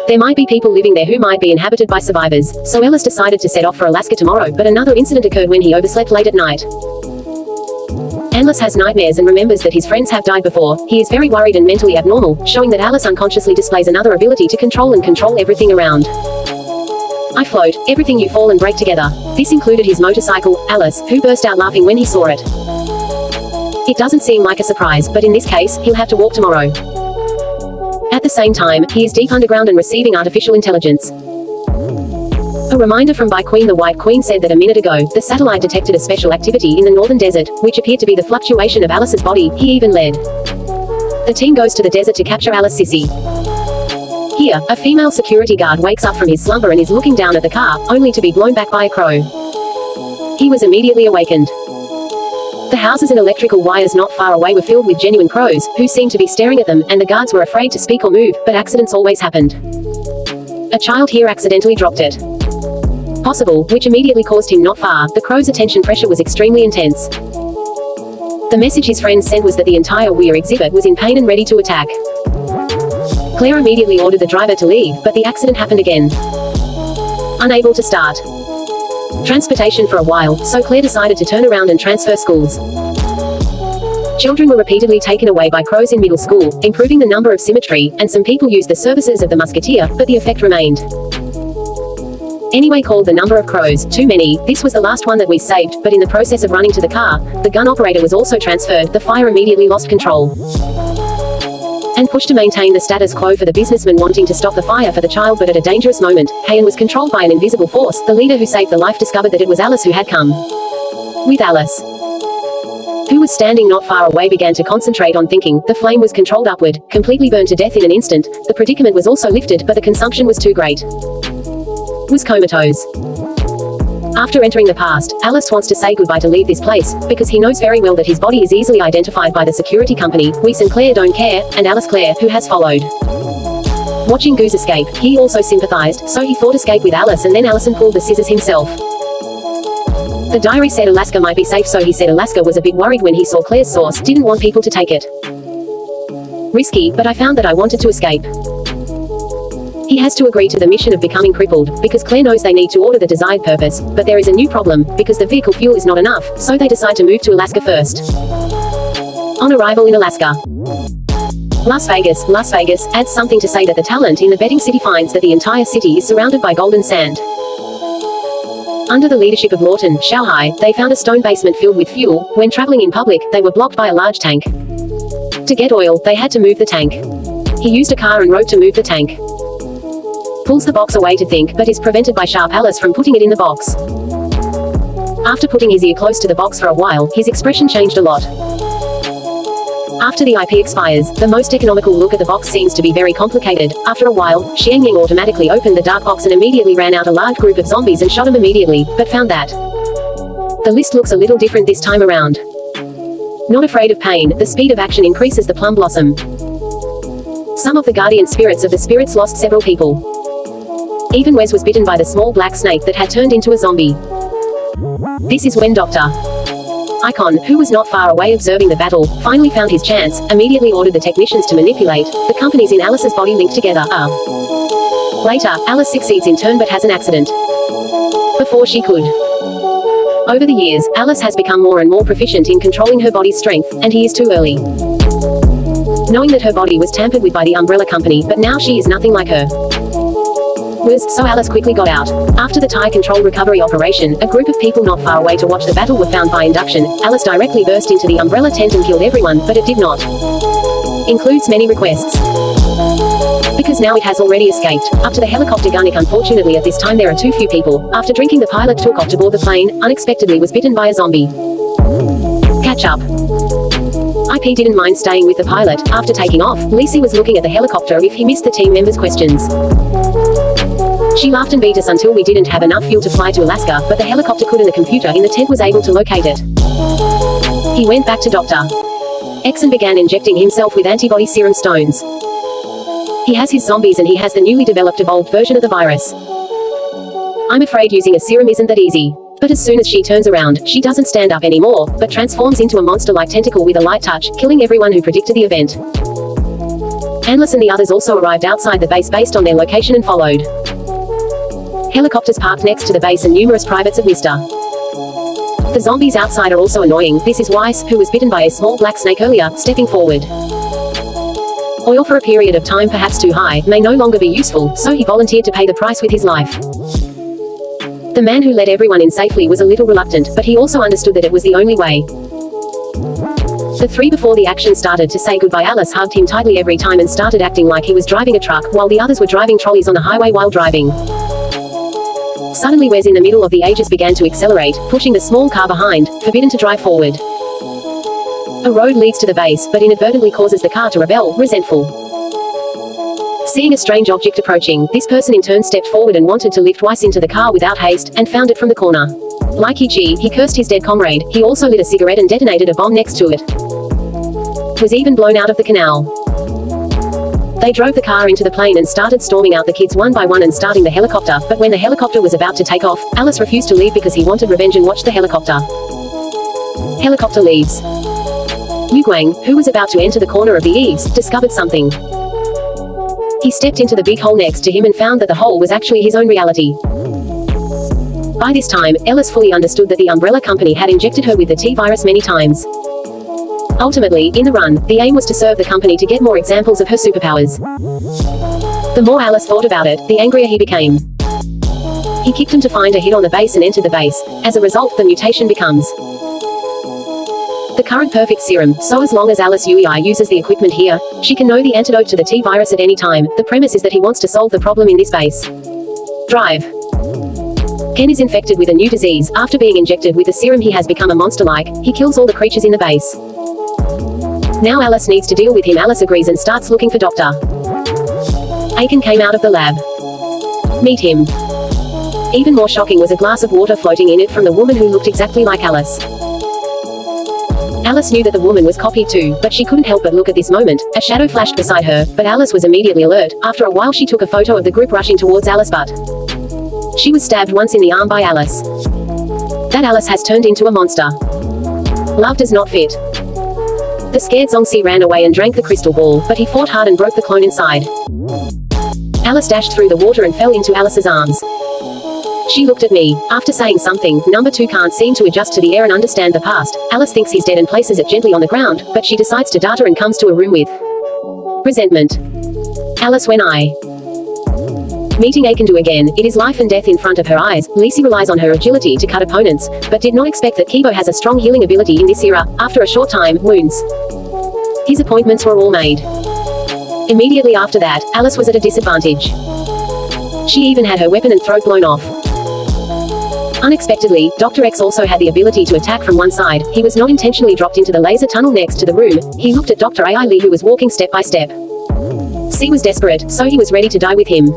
There might be people living there who might be inhabited by survivors, so Ellis decided to set off for Alaska tomorrow, but another incident occurred when he overslept late at night. Ellis has nightmares and remembers that his friends have died before. He is very worried and mentally abnormal, showing that Alice unconsciously displays another ability to control everything around. I float, everything you fall and break together. This included his motorcycle, Alice, who burst out laughing when he saw it. It doesn't seem like a surprise, but in this case, he'll have to walk tomorrow. At the same time, he is deep underground and receiving artificial intelligence. A reminder from By Queen. The White Queen said that a minute ago, the satellite detected a special activity in the northern desert, which appeared to be the fluctuation of Alice's body. He even led. The team goes to the desert to capture Alice Sissy. Here, a female security guard wakes up from his slumber and is looking down at the car, only to be blown back by a crow. He was immediately awakened. The houses and electrical wires not far away were filled with genuine crows, who seemed to be staring at them, and the guards were afraid to speak or move, but accidents always happened. A child here accidentally dropped it. Possible, which immediately caused him not far. The crow's attention pressure was extremely intense. The message his friends sent was that the entire weir exhibit was in pain and ready to attack. Claire immediately ordered the driver to leave, but the accident happened again. Unable to start transportation for a while, so Claire decided to turn around and transfer schools. Children were repeatedly taken away by crows in middle school, improving the number of symmetry, and some people used the services of the musketeer, but the effect remained. Anyway, called the number of crows too many. This was the last one that we saved, but in the process of running to the car, the gun operator was also transferred. The fire immediately lost control and pushed to maintain the status quo for the businessman wanting to stop the fire for the child, but at a dangerous moment, Hayan was controlled by an invisible force. The leader who saved the life discovered that it was Alice who had come. With Alice, who was standing not far away, began to concentrate on thinking. The flame was controlled upward, completely burned to death in an instant. The predicament was also lifted, but the consumption was too great. Was comatose. After entering the past, Alice wants to say goodbye to leave this place, because he knows very well that his body is easily identified by the security company. Weiss and Claire don't care, and Alice Claire, who has followed. Watching Goose escape, he also sympathized, so he thought escape with Alice, and then Allison pulled the scissors himself. The diary said Alaska might be safe, so he said Alaska was a bit worried when he saw Claire's source, didn't want people to take it. Risky, but I found that I wanted to escape. He has to agree to the mission of becoming crippled, because Claire knows they need to order the desired purpose, but there is a new problem, because the vehicle fuel is not enough, so they decide to move to Alaska first. On arrival in Alaska, Las Vegas adds something to say that the talent in the betting city finds that the entire city is surrounded by golden sand. Under the leadership of Lawton, Shanghai, they found a stone basement filled with fuel. When traveling in public, they were blocked by a large tank. To get oil, they had to move the tank. He used a car and rope to move the tank. Pulls the box away to think, but is prevented by sharp Alice from putting it in the box. After putting his ear close to the box for a while, his expression changed a lot. After the IP expires, the most economical look at the box seems to be very complicated. After a while, Xiangying automatically opened the dark box and immediately ran out a large group of zombies and shot him immediately, but found that the list looks a little different this time around. Not afraid of pain, the speed of action increases the plum blossom. Some of the guardian spirits of the spirits lost several people. Even Wes was bitten by the small black snake that had turned into a zombie. This is when Dr. Icon, who was not far away observing the battle, finally found his chance, immediately ordered the technicians to manipulate the companies in Alice's body linked together. Later, Alice succeeds in turn but has an accident before she could. Over the years, Alice has become more and more proficient in controlling her body's strength, and he is too early. Knowing that her body was tampered with by the Umbrella Company, but now she is nothing like her. So Alice quickly got out. After the tire control recovery operation, a group of people not far away to watch the battle were found by induction. Alice directly burst into the Umbrella tent and killed everyone, but it did not includes many requests, because now it has already escaped. Up to the helicopter gunnick. Unfortunately at this time there are too few people. After drinking, the pilot took off to board the plane, unexpectedly was bitten by a zombie. Catch up. IP didn't mind staying with the pilot. After taking off, Lacey was looking at the helicopter if he missed the team members' questions. She laughed and beat us until we didn't have enough fuel to fly to Alaska, but the helicopter could and the computer in the tent was able to locate it. He went back to Dr. X and began injecting himself with antibody serum stones. He has his zombies and he has the newly developed evolved version of the virus. I'm afraid using a serum isn't that easy. But as soon as she turns around, she doesn't stand up anymore, but transforms into a monster-like tentacle with a light touch, killing everyone who predicted the event. Alice and the others also arrived outside the base based on their location and followed. Helicopters parked next to the base and numerous privates of Mr. The zombies outside are also annoying. This is Weiss, who was bitten by a small black snake earlier, stepping forward. Oil for a period of time perhaps too high, may no longer be useful, so he volunteered to pay the price with his life. The man who let everyone in safely was a little reluctant, but he also understood that it was the only way. The three before the action started to say goodbye. Alice hugged him tightly every time and started acting like he was driving a truck, while the others were driving trolleys on the highway while driving. Suddenly Wes in the middle of the ages began to accelerate, pushing the small car behind, forbidden to drive forward. A road leads to the base, but inadvertently causes the car to rebel, resentful. Seeing a strange object approaching, this person in turn stepped forward and wanted to lift Weiss into the car without haste, and found it from the corner. Like he cursed his dead comrade. He also lit a cigarette and detonated a bomb next to it. Was even blown out of the canal. They drove the car into the plane and started storming out the kids one by one and starting the helicopter, but when the helicopter was about to take off, Alice refused to leave because he wanted revenge and watched the helicopter. Helicopter leaves. Yu Guang, who was about to enter the corner of the eaves, discovered something. He stepped into the big hole next to him and found that the hole was actually his own reality. By this time, Alice fully understood that the Umbrella Company had injected her with the T-virus many times. Ultimately, in the run, the aim was to serve the company to get more examples of her superpowers. The more Alice thought about it, the angrier he became. He kicked him to find a hit on the base and entered the base. As a result, the mutation becomes the current perfect serum, so as long as Alice Ui uses the equipment here, she can know the antidote to the T-virus at any time. The premise is that he wants to solve the problem in this base. Drive. Ken is infected with a new disease. After being injected with the serum he has become a monster-like. He kills all the creatures in the base. Now Alice needs to deal with him. Alice agrees and starts looking for Dr. Aiken came out of the lab. Meet him. Even more shocking was a glass of water floating in it from the woman who looked exactly like Alice. Alice knew that the woman was copied too, but she couldn't help but look at this moment. A shadow flashed beside her, but Alice was immediately alert. After a while she took a photo of the group rushing towards Alice, but she was stabbed once in the arm by Alice. That Alice has turned into a monster. Love does not fit. The scared Zongzi ran away and drank the crystal ball, but he fought hard and broke the clone inside. Alice dashed through the water and fell into Alice's arms. She looked at me. After saying something, number 2 can't seem to adjust to the air and understand the past. Alice thinks he's dead and places it gently on the ground, but she decides to dart her and comes to a room with resentment. Alice, when I meeting Aikendu again, it is life and death in front of her eyes. Lisi relies on her agility to cut opponents, but did not expect that Kibo has a strong healing ability in this era. After a short time, wounds. His appointments were all made. Immediately after that, Alice was at a disadvantage. She even had her weapon and throat blown off. Unexpectedly, Dr. X also had the ability to attack from one side. He was not intentionally dropped into the laser tunnel next to the room. He looked at Dr. AI Lee, who was walking step by step. C was desperate, so he was ready to die with him.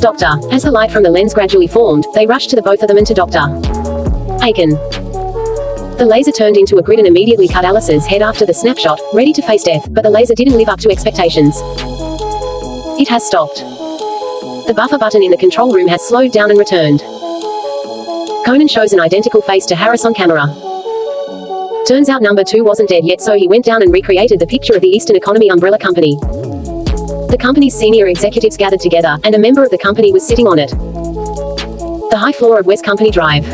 Doctor. As the light from the lens gradually formed, they rushed to the both of them and to Dr. Aiken. The laser turned into a grid and immediately cut Alice's head after the snapshot, ready to face death, but the laser didn't live up to expectations. It has stopped. The buffer button in the control room has slowed down and returned. Conan shows an identical face to Harris on camera. Turns out number 2 wasn't dead yet, so he went down and recreated the picture of the Eastern Economy Umbrella Company. The company's senior executives gathered together, and a member of the company was sitting on it. The high floor of West Company Drive.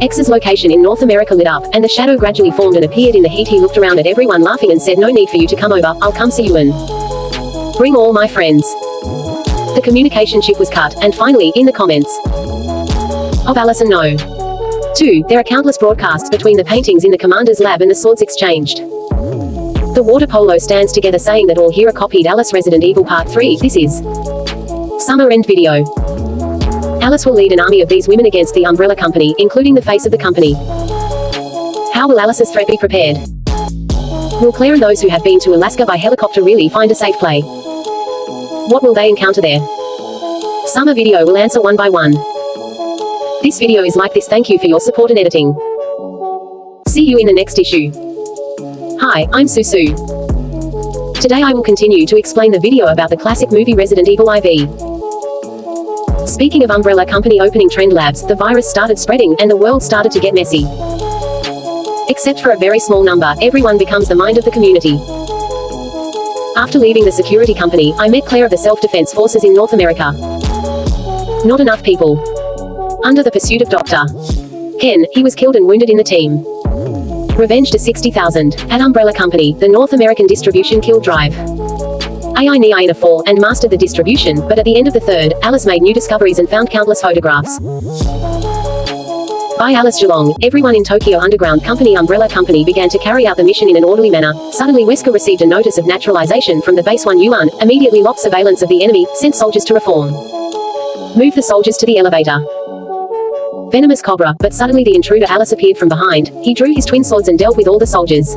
X's location in North America lit up, and the shadow gradually formed and appeared in the heat. He looked around at everyone laughing and said, "No need for you to come over, I'll come see you and bring all my friends." The communication chip was cut, and finally, in the comments of Alice and No. 2, there are countless broadcasts between the paintings in the commander's lab and the swords exchanged. The water polo stands together saying that all here are copied Alice Resident Evil Part 3. This is summer end video. Alice will lead an army of these women against the Umbrella Company, including the face of the company. How will Alice's threat be prepared? Will Claire and those who have been to Alaska by helicopter really find a safe play? What will they encounter there? Summer video will answer one by one. This video is like this. Thank you for your support and editing. See you in the next issue. Hi, I'm Susu. Today I will continue to explain the video about the classic movie Resident Evil IV. Speaking of Umbrella Company opening Trend Labs, the virus started spreading, and the world started to get messy. Except for a very small number, everyone becomes the mind of the community. After leaving the security company, I met Claire of the Self-Defense Forces in North America. Not enough people. Under the pursuit of Dr. Ken, he was killed and wounded in the team. Revenge to 60,000. At Umbrella Company, the North American distribution killed Drive. AI Nia in a fall, and mastered the distribution, but at the end of the third, Alice made new discoveries and found countless photographs. By Alice Geelong, everyone in Tokyo Underground Company Umbrella Company began to carry out the mission in an orderly manner. Suddenly Wesker received a notice of naturalization from the base 1 Yuan, immediately locked surveillance of the enemy, sent soldiers to reform. Move the soldiers to the elevator. Venomous cobra, but suddenly the intruder Alice appeared from behind. He drew his twin swords and dealt with all the soldiers.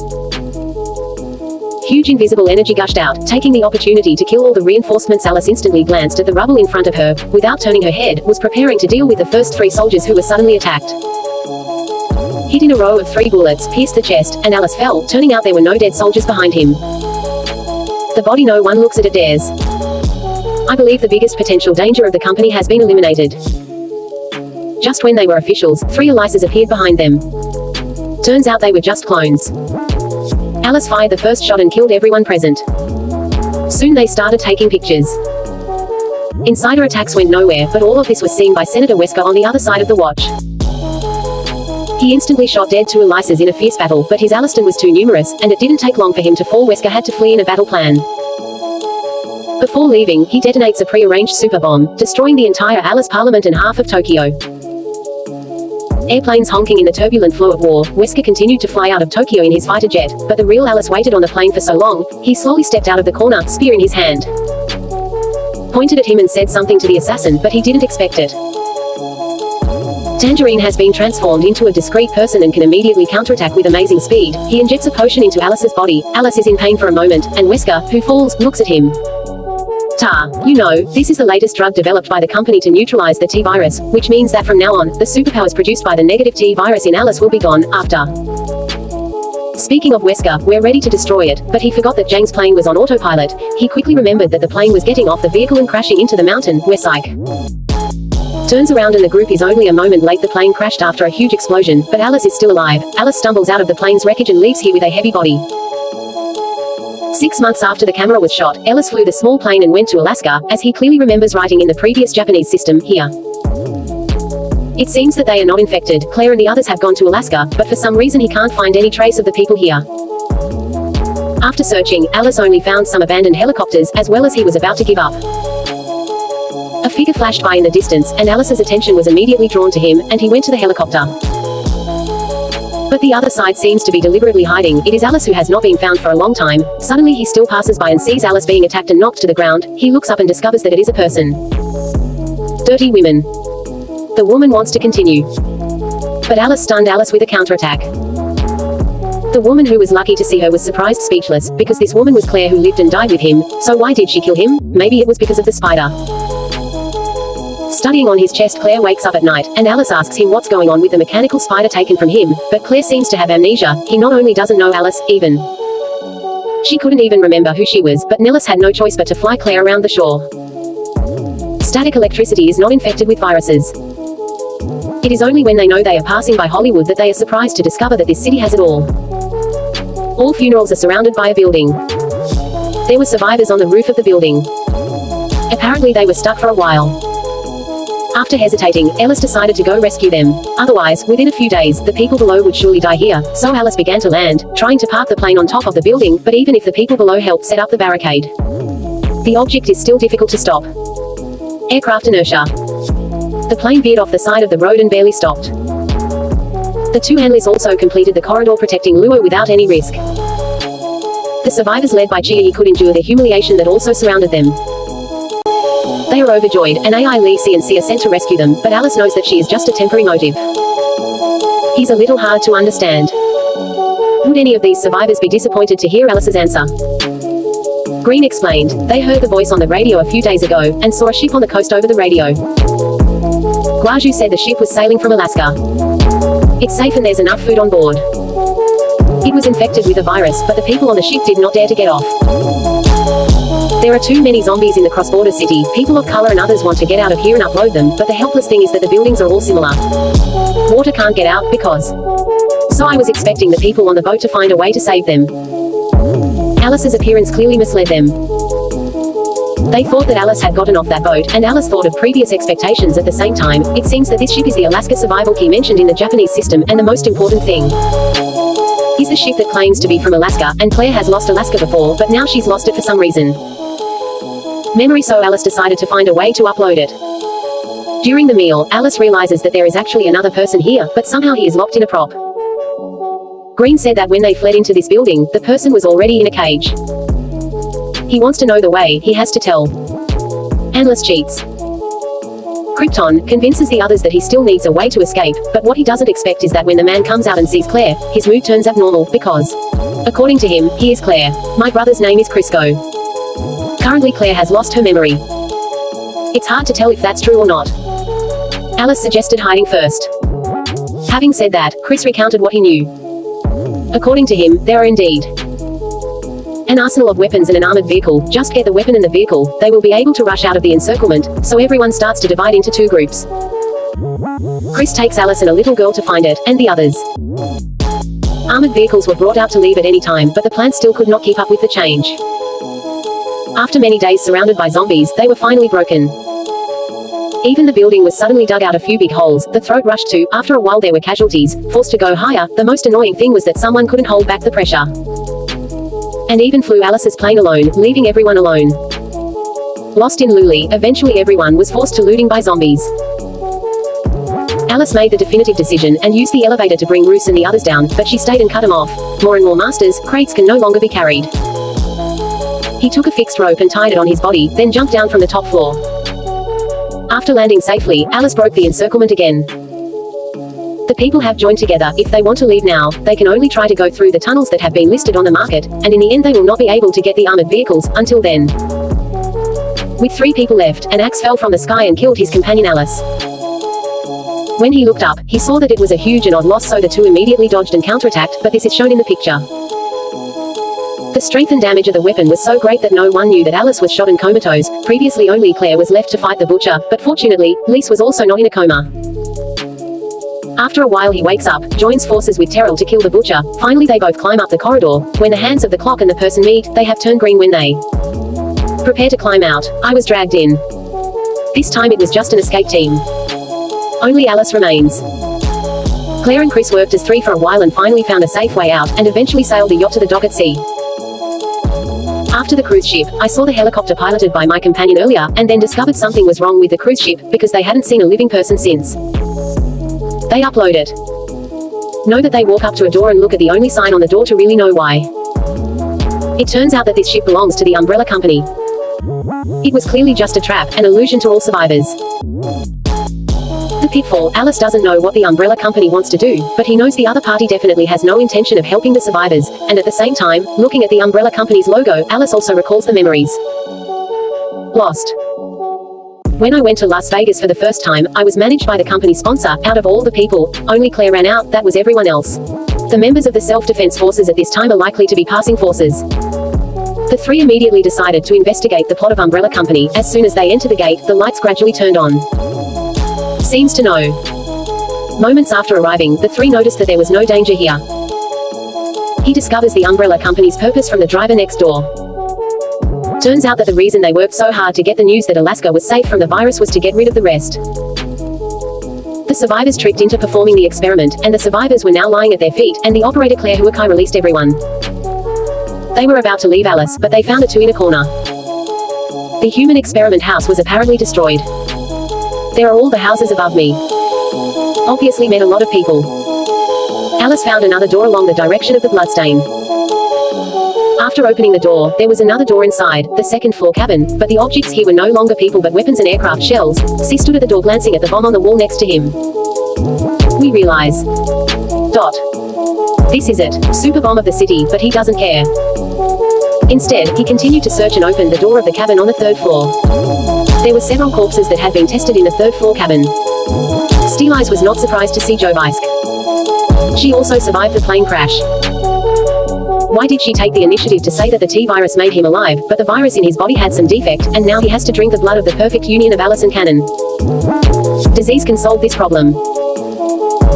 Huge invisible energy gushed out, taking the opportunity to kill all the reinforcements. Alice instantly glanced at the rubble in front of her, without turning her head, was preparing to deal with the first 3 soldiers who were suddenly attacked. Hit in a row of 3 bullets, pierced the chest, and Alice fell, turning out there were no dead soldiers behind him. The body no one looks at it dares. I believe the biggest potential danger of the company has been eliminated. Just when they were officials, 3 Alices appeared behind them. Turns out they were just clones. Alice fired the first shot and killed everyone present. Soon they started taking pictures. Insider attacks went nowhere, but all of this was seen by Senator Wesker on the other side of the watch. He instantly shot dead 2 Alices in a fierce battle, but his Aliston was too numerous, and it didn't take long for him to fall. Wesker had to flee in a battle plan. Before leaving, he detonates a pre-arranged super bomb, destroying the entire Alice Parliament and half of Tokyo. Airplanes honking in the turbulent flow of war, Wesker continued to fly out of Tokyo in his fighter jet, but the real Alice waited on the plane for so long, he slowly stepped out of the corner, spear in his hand. Pointed at him and said something to the assassin, but he didn't expect it. Tangerine has been transformed into a discreet person and can immediately counterattack with amazing speed. He injects a potion into Alice's body. Alice is in pain for a moment, and Wesker, who falls, looks at him. You know, this is the latest drug developed by the company to neutralize the T-virus, which means that from now on, the superpowers produced by the negative T-virus in Alice will be gone, after. Speaking of Wesker, we're ready to destroy it, but he forgot that Jang's plane was on autopilot. He quickly remembered that the plane was getting off the vehicle and crashing into the mountain, where Psych turns around and the group is only a moment late. The plane crashed after a huge explosion, but Alice is still alive. Alice stumbles out of the plane's wreckage and leaves here with a heavy body. 6 months after the camera was shot, Ellis flew the small plane and went to Alaska, as he clearly remembers writing in the previous Japanese system, here. It seems that they are not infected. Claire and the others have gone to Alaska, but for some reason he can't find any trace of the people here. After searching, Alice only found some abandoned helicopters, as well as he was about to give up. A figure flashed by in the distance, and Alice's attention was immediately drawn to him, and he went to the helicopter. But the other side seems to be deliberately hiding. It is Alice who has not been found for a long time. Suddenly he still passes by and sees Alice being attacked and knocked to the ground. He looks up and discovers that it is a person. Dirty women. The woman wants to continue. But Alice stunned Alice with a counterattack. The woman who was lucky to see her was surprised, speechless, because this woman was Claire who lived and died with him. So why did she kill him? Maybe it was because of the spider. Studying on his chest, Claire wakes up at night, and Alice asks him what's going on with the mechanical spider taken from him, but Claire seems to have amnesia. He not only doesn't know Alice, even she couldn't even remember who she was, but Nellis had no choice but to fly Claire around the shore. Static electricity is not infected with viruses. It is only when they know they are passing by Hollywood that they are surprised to discover that this city has it all. All funerals are surrounded by a building. There were survivors on the roof of the building. Apparently they were stuck for a while. After hesitating, Alice decided to go rescue them. Otherwise, within a few days, the people below would surely die here, so Alice began to land, trying to park the plane on top of the building, but even if the people below helped set up the barricade, the object is still difficult to stop. Aircraft inertia. The plane veered off the side of the road and barely stopped. The 2 handlers also completed the corridor protecting Luo without any risk. The survivors led by Chie could endure the humiliation that also surrounded them. They are overjoyed, and AI Lee C and C are sent to rescue them, but Alice knows that she is just a temporary motive. He's a little hard to understand. Would any of these survivors be disappointed to hear Alice's answer? Green explained, they heard the voice on the radio a few days ago, and saw a ship on the coast over the radio. Guaju said the ship was sailing from Alaska. It's safe and there's enough food on board. It was infected with a virus, but the people on the ship did not dare to get off. There are too many zombies in the cross-border city. People of color and others want to get out of here and upload them, but the helpless thing is that the buildings are all similar. Water can't get out, because. So I was expecting the people on the boat to find a way to save them. Alice's appearance clearly misled them. They thought that Alice had gotten off that boat, and Alice thought of previous expectations at the same time. It seems that this ship is the Alaska survival key mentioned in the Japanese system, and the most important thing is the ship that claims to be from Alaska, and Claire has lost Alaska before, but now she's lost it for some reason. Memory, so Alice decided to find a way to upload it. During the meal, Alice realizes that there is actually another person here, but somehow he is locked in a prop. Green said that when they fled into this building, the person was already in a cage. He wants to know the way, he has to tell. Alice cheats. Krypton convinces the others that he still needs a way to escape, but what he doesn't expect is that when the man comes out and sees Claire, his mood turns abnormal, because, according to him, he is Claire. My brother's name is Crisco. Currently Claire has lost her memory. It's hard to tell if that's true or not. Alice suggested hiding first. Having said that, Chris recounted what he knew. According to him, there are indeed an arsenal of weapons and an armored vehicle. Just get the weapon and the vehicle, they will be able to rush out of the encirclement, so everyone starts to divide into two groups. Chris takes Alice and a little girl to find it, and the others. Armored vehicles were brought out to leave at any time, but the plant still could not keep up with the change. After many days surrounded by zombies, they were finally broken. Even the building was suddenly dug out a few big holes, the throat rushed to, after a while there were casualties, forced to go higher. The most annoying thing was that someone couldn't hold back the pressure. And even flew Alice's plane alone, leaving everyone alone. Lost in Luli, eventually everyone was forced to looting by zombies. Alice made the definitive decision, and used the elevator to bring Roos and the others down, but she stayed and cut them off. More and more masters, crates can no longer be carried. He took a fixed rope and tied it on his body, then jumped down from the top floor. After landing safely, Alice broke the encirclement again. The people have joined together. If they want to leave now, they can only try to go through the tunnels that have been listed on the market, and in the end they will not be able to get the armored vehicles, until then. With 3 people left, an axe fell from the sky and killed his companion Alice. When he looked up, he saw that it was a huge and odd loss, so the two immediately dodged and counterattacked, but this is shown in the picture. The strength and damage of the weapon was so great that no one knew that Alice was shot and comatose. Previously only Claire was left to fight the butcher, but fortunately, Lise was also not in a coma. After a while he wakes up, joins forces with Terrell to kill the butcher. Finally they both climb up the corridor. When the hands of the clock and the person meet, they have turned green when they prepare to climb out. I was dragged in. This time it was just an escape team. Only Alice remains. Claire and Chris worked as 3 for a while and finally found a safe way out, and eventually sailed the yacht to the dock at sea. After the cruise ship, I saw the helicopter piloted by my companion earlier, and then discovered something was wrong with the cruise ship, because they hadn't seen a living person since. They upload it. Know that they walk up to a door and look at the only sign on the door to really know why. It turns out that this ship belongs to the Umbrella Company. It was clearly just a trap, an illusion to all survivors. The pitfall, Alice doesn't know what the Umbrella Company wants to do, but he knows the other party definitely has no intention of helping the survivors, and at the same time, looking at the Umbrella Company's logo, Alice also recalls the memories. Lost. When I went to Las Vegas for the first time, I was managed by the company sponsor. Out of all the people, only Claire ran out, that was everyone else. The members of the self-defense forces at this time are likely to be passing forces. The 3 immediately decided to investigate the plot of Umbrella Company. As soon as they enter the gate, the lights gradually turned on. Seems to know. Moments after arriving, the 3 noticed that there was no danger here. He discovers the Umbrella Company's purpose from the driver next door. Turns out that the reason they worked so hard to get the news that Alaska was safe from the virus was to get rid of the rest. The survivors tricked into performing the experiment, and the survivors were now lying at their feet, and the operator Claire Huakai released everyone. They were about to leave Alice, but they found a 2 in a corner. The human experiment house was apparently destroyed. There are all the houses above me. Obviously met a lot of people. Alice found another door along the direction of the bloodstain. After opening the door, there was another door inside, the 2nd floor cabin, but the objects here were no longer people but weapons and aircraft shells. C stood at the door glancing at the bomb on the wall next to him. We realize. This is it. Super bomb of the city, but he doesn't care. Instead, he continued to search and opened the door of the cabin on the 3rd floor. There were several corpses that had been tested in the 3rd floor cabin. Steel Eyes was not surprised to see Jovisk. She also survived the plane crash. Why did she take the initiative to say that the T-virus made him alive, but the virus in his body had some defect, and now he has to drink the blood of the perfect union of Alice and Cannon? Disease can solve this problem.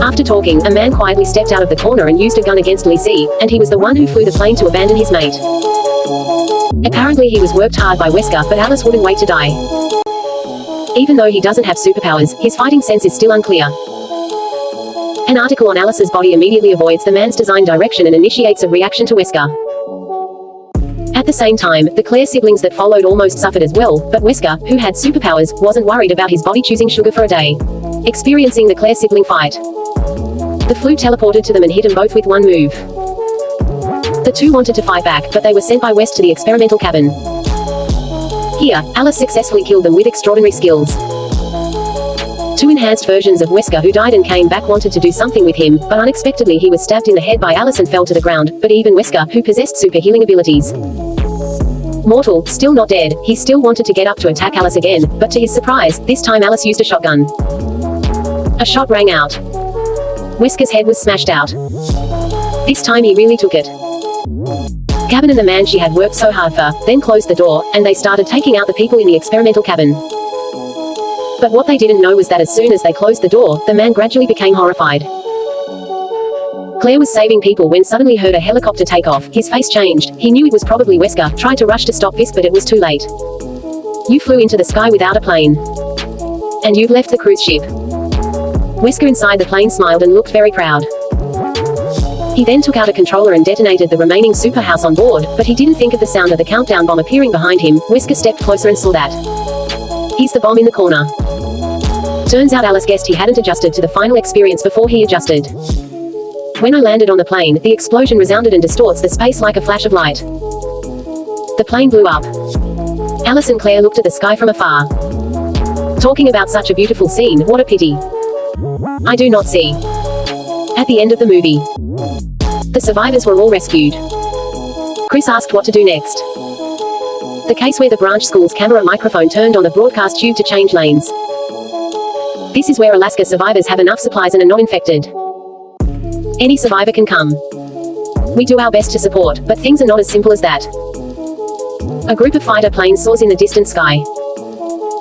After talking, a man quietly stepped out of the corner and used a gun against Lee C, and he was the one who flew the plane to abandon his mate. Apparently he was worked hard by Wesker, but Alice wouldn't wait to die. Even though he doesn't have superpowers, his fighting sense is still unclear. An article on Alice's body immediately avoids the man's design direction and initiates a reaction to Wesker. At the same time, the Claire siblings that followed almost suffered as well, but Wesker, who had superpowers, wasn't worried about his body choosing sugar for a day. Experiencing the Claire sibling fight. The Flu teleported to them and hit them both with one move. The two wanted to fight back, but they were sent by West to the experimental cabin. Here, Alice successfully killed them with extraordinary skills. Two enhanced versions of Wesker who died and came back wanted to do something with him, but unexpectedly he was stabbed in the head by Alice and fell to the ground, but even Wesker, who possessed super healing abilities. Mortal, still not dead, he still wanted to get up to attack Alice again, but to his surprise, this time Alice used a shotgun. A shot rang out. Wesker's head was smashed out. This time he really took it. Gavin and the man she had worked so hard for, then closed the door, and they started taking out the people in the experimental cabin. But what they didn't know was that as soon as they closed the door, the man gradually became horrified. Claire was saving people when suddenly heard a helicopter take off. His face changed. He knew it was probably Wesker, tried to rush to stop this but it was too late. You flew into the sky without a plane. And you've left the cruise ship. Wesker inside the plane smiled and looked very proud. He then took out a controller and detonated the remaining super house on board, but he didn't think of the sound of the countdown bomb appearing behind him. Wesker stepped closer and saw that. He's the bomb in the corner. Turns out Alice guessed he hadn't adjusted to the final experience before he adjusted. When I landed on the plane, the explosion resounded and distorts the space like a flash of light. The plane blew up. Alice and Claire looked at the sky from afar. Talking about such a beautiful scene, what a pity. I do not see. At the end of the movie, the survivors were all rescued. Chris asked what to do next. The case where the branch school's camera microphone turned on the broadcast tube to change lanes. This is where Alaska survivors have enough supplies and are not infected. Any survivor can come. We do our best to support, but things are not as simple as that. A group of fighter planes soars in the distant sky.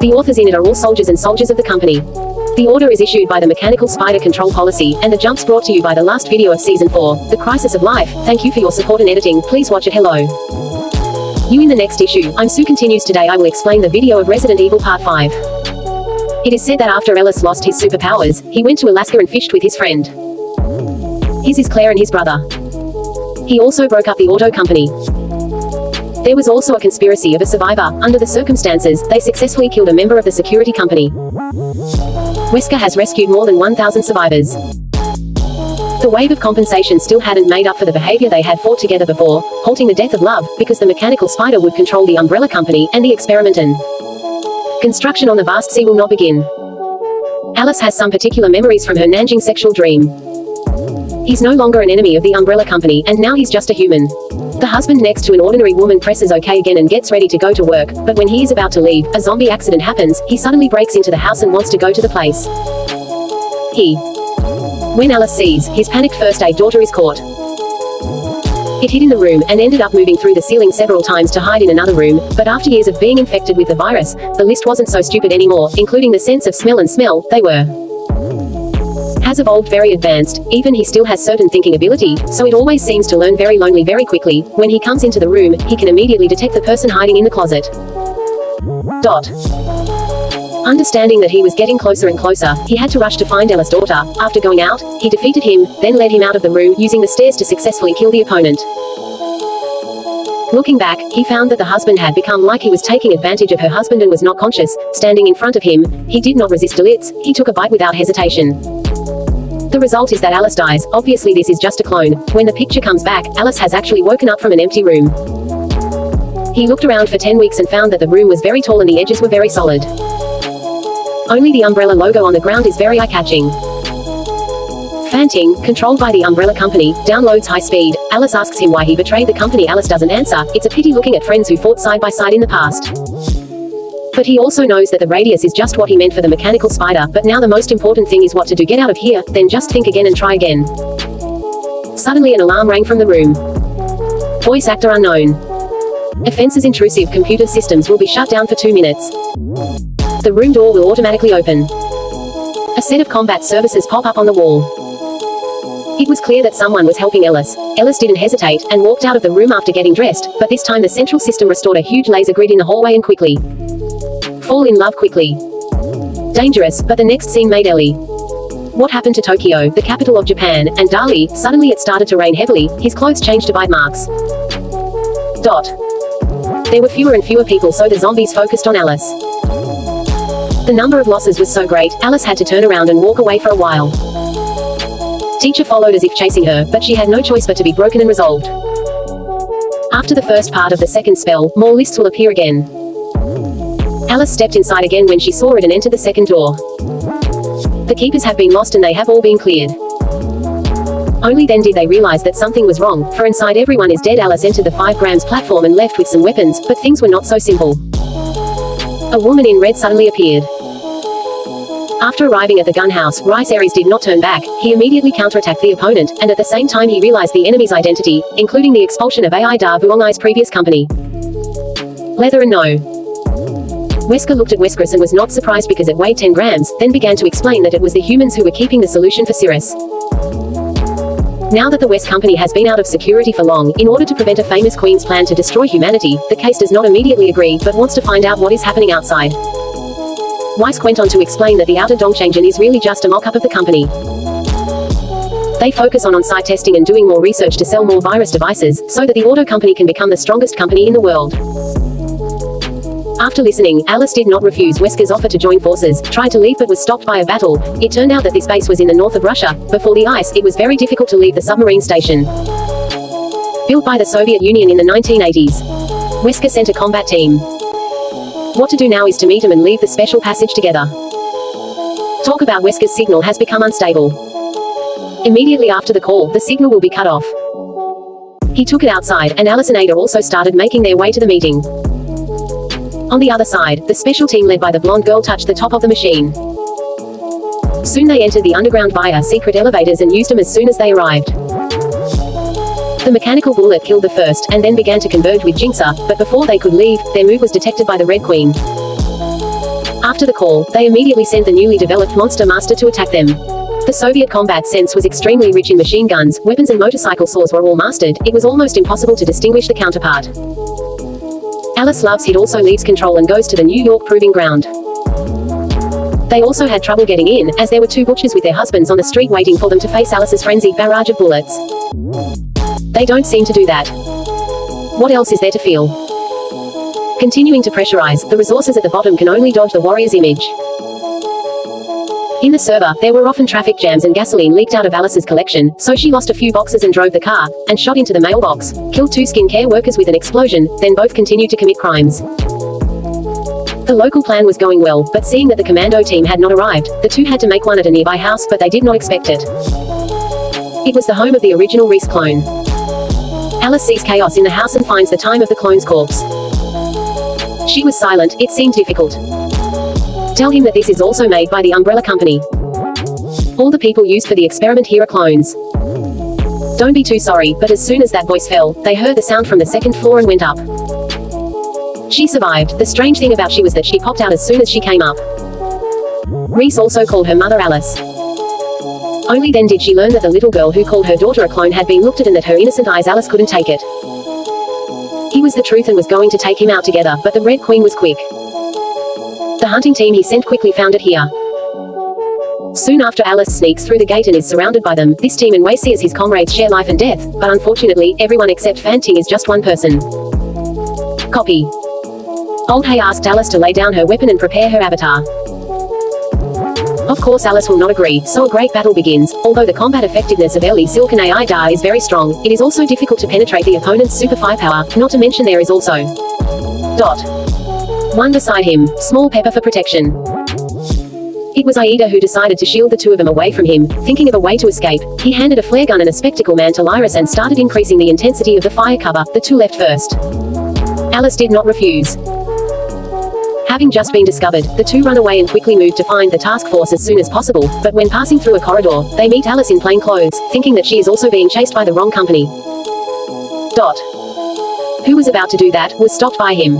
The authors in it are all soldiers and soldiers of the company. The order is issued by the Mechanical Spider Control Policy, and the jumps brought to you by the last video of Season 4, The Crisis of Life. Thank you for your support and editing. Please watch it. Hello. You in the next issue. I'm Sue continues. Today I will explain the video of Resident Evil Part 5. It is said that after Ellis lost his superpowers, he went to Alaska and fished with his friend. His is Claire and his brother. He also broke up the auto company. There was also a conspiracy of a survivor. Under the circumstances, they successfully killed a member of the security company. Wesker has rescued more than 1,000 survivors. The wave of compensation still hadn't made up for the behavior they had fought together before, halting the death of love, because the mechanical spider would control the umbrella company, and the experiment and construction on the vast sea will not begin. Alice has some particular memories from her Nanjing sexual dream. He's no longer an enemy of the umbrella company, and now he's just a human. The husband next to an ordinary woman presses OK again and gets ready to go to work, but when he is about to leave, a zombie accident happens. He suddenly breaks into the house and wants to go to the place. When Alice sees his panicked first aid daughter is caught. It hid in the room, and ended up moving through the ceiling several times to hide in another room, but after years of being infected with the virus, the list wasn't so stupid anymore, including the sense of smell and smell, they were. Has evolved very advanced, even he still has certain thinking ability, so it always seems to learn very lonely very quickly. When he comes into the room, he can immediately detect the person hiding in the closet. Understanding that he was getting closer and closer, he had to rush to find Ella's daughter. After going out, he defeated him, then led him out of the room, using the stairs to successfully kill the opponent. Looking back, he found that the husband had become like he was taking advantage of her husband and was not conscious. Standing in front of him, he did not resist Delitz, he took a bite without hesitation. The result is that Alice dies. Obviously this is just a clone. When the picture comes back, Alice has actually woken up from an empty room. He looked around for 10 weeks and found that the room was very tall and the edges were very solid. Only the umbrella logo on the ground is very eye-catching. Fanting, controlled by the umbrella company, downloads high speed. Alice asks him why he betrayed the company. Alice doesn't answer. It's a pity looking at friends who fought side by side in the past. But he also knows that the radius is just what he meant for the mechanical spider, but now the most important thing is what to do. Get out of here, then just think again and try again. Suddenly an alarm rang from the room. Voice actor unknown. Offenses intrusive computer systems will be shut down for 2 minutes. The room door will automatically open. A set of combat services pop up on the wall. It was clear that someone was helping Alice. Alice didn't hesitate, and walked out of the room after getting dressed, but this time the central system restored a huge laser grid in the hallway and quickly. Fall in love quickly. Dangerous, but the next scene made Ellie. What happened to Tokyo, the capital of Japan, and Dali? Suddenly it started to rain heavily, his clothes changed to bite marks. There were fewer and fewer people, so the zombies focused on Alice. The number of losses was so great, Alice had to turn around and walk away for a while. Teacher followed as if chasing her, but she had no choice but to be broken and resolved. After the first part of the second spell, more lists will appear again. Alice stepped inside again when she saw it and entered the second door. The keepers have been lost and they have all been cleared. Only then did they realize that something was wrong, for inside everyone is dead. Alice entered the 5 grams platform and left with some weapons, but things were not so simple. A woman in red suddenly appeared. After arriving at the gun house, Rice Aries did not turn back, he immediately counterattacked the opponent, and at the same time he realized the enemy's identity, including the expulsion of AI Da Vuongai's previous company. Leather and no. Wesker looked at Weskerus and was not surprised because it weighed 10 grams, then began to explain that it was the humans who were keeping the solution for Cirrus. Now that the West Company has been out of security for long, in order to prevent a famous queen's plan to destroy humanity, the case does not immediately agree, but wants to find out what is happening outside. Weiss went on to explain that the outer Dongchangen is really just a mock-up of the company. They focus on on-site testing and doing more research to sell more virus devices, so that the auto company can become the strongest company in the world. After listening, Alice did not refuse Wesker's offer to join forces, tried to leave but was stopped by a battle. It turned out that this base was in the north of Russia. Before the ice, it was very difficult to leave the submarine station. Built by the Soviet Union in the 1980s. Wesker sent a combat team. What to do now is to meet him and leave the special passage together. Talk about Wesker's signal has become unstable. Immediately after the call, the signal will be cut off. He took it outside, and Alice and Ada also started making their way to the meeting. On the other side, the special team led by the blonde girl touched the top of the machine. Soon they entered the underground via secret elevators and used them as soon as they arrived. The mechanical bullet killed the first, and then began to converge with Jinxa, but before they could leave, their move was detected by the Red Queen. After the call, they immediately sent the newly developed Monster Master to attack them. The Soviet combat sense was extremely rich in machine guns, weapons and motorcycle saws were all mastered. It was almost impossible to distinguish the counterpart. Alice loves Hit also leaves control and goes to the New York Proving Ground. They also had trouble getting in, as there were 2 butchers with their husbands on the street waiting for them to face Alice's frenzied barrage of bullets. They don't seem to do that. What else is there to feel? Continuing to pressurize, the resources at the bottom can only dodge the warrior's image. In the server, there were often traffic jams and gasoline leaked out of Alice's collection, so she lost a few boxes and drove the car, and shot into the mailbox, killed 2 skincare workers with an explosion, then both continued to commit crimes. The local plan was going well, but seeing that the commando team had not arrived, the 2 had to make one at a nearby house, but they did not expect it. It was the home of the original Reese clone. Alice sees chaos in the house and finds the time of the clone's corpse. She was silent, it seemed difficult. Tell him that this is also made by the Umbrella Company. All the people used for the experiment here are clones. Don't be too sorry, but as soon as that voice fell, they heard the sound from the 2nd floor and went up. She survived. The strange thing about she was that she popped out as soon as she came up. Reese also called her mother Alice. Only then did she learn that the little girl who called her daughter a clone had been looked at and that her innocent eyes Alice couldn't take it. He was the truth and was going to take him out together, but the Red Queen was quick. The hunting team he sent quickly found it here. Soon after Alice sneaks through the gate and is surrounded by them, this team and Wei see as his comrades share life and death, but unfortunately, everyone except Fan Ting is just one person. Copy. Old Hay asked Alice to lay down her weapon and prepare her avatar. Of course Alice will not agree, so a great battle begins. Although the combat effectiveness of Ellie Silken AI Da is very strong, it is also difficult to penetrate the opponent's super firepower, not to mention there is also one beside him, Small Pepper for protection. It was Aida who decided to shield the 2 of them away from him, thinking of a way to escape. He handed a flare gun and a spectacle man to Lyris and started increasing the intensity of the fire cover. The 2 left first. Alice did not refuse. Having just been discovered, the 2 run away and quickly move to find the task force as soon as possible, but when passing through a corridor, they meet Alice in plain clothes, thinking that she is also being chased by the wrong company. Who was about to do that, was stopped by him.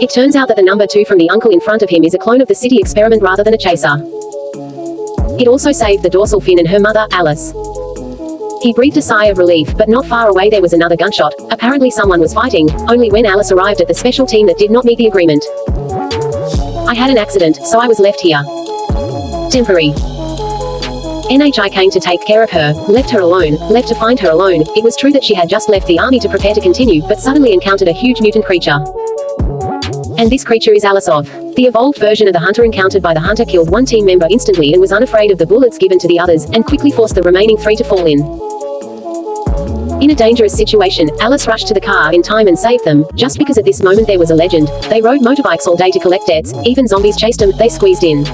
It turns out that the number 2 from the uncle in front of him is a clone of the city experiment rather than a chaser. It also saved the dorsal fin and her mother, Alice. He breathed a sigh of relief, but not far away there was another gunshot. Apparently someone was fighting, only when Alice arrived at the special team that did not meet the agreement. I had an accident, so I was left here. Temporary. NHI came to take care of her, left her alone, left to find her alone. It was true that she had just left the army to prepare to continue, but suddenly encountered a huge mutant creature. And this creature is Alice of. The evolved version of the hunter encountered by the hunter killed one team member instantly and was unafraid of the bullets given to the others, and quickly forced the remaining 3 to fall in. In a dangerous situation, Alice rushed to the car in time and saved them. Just because at this moment there was a legend. They rode motorbikes all day to collect debts, even zombies chased them, they squeezed in.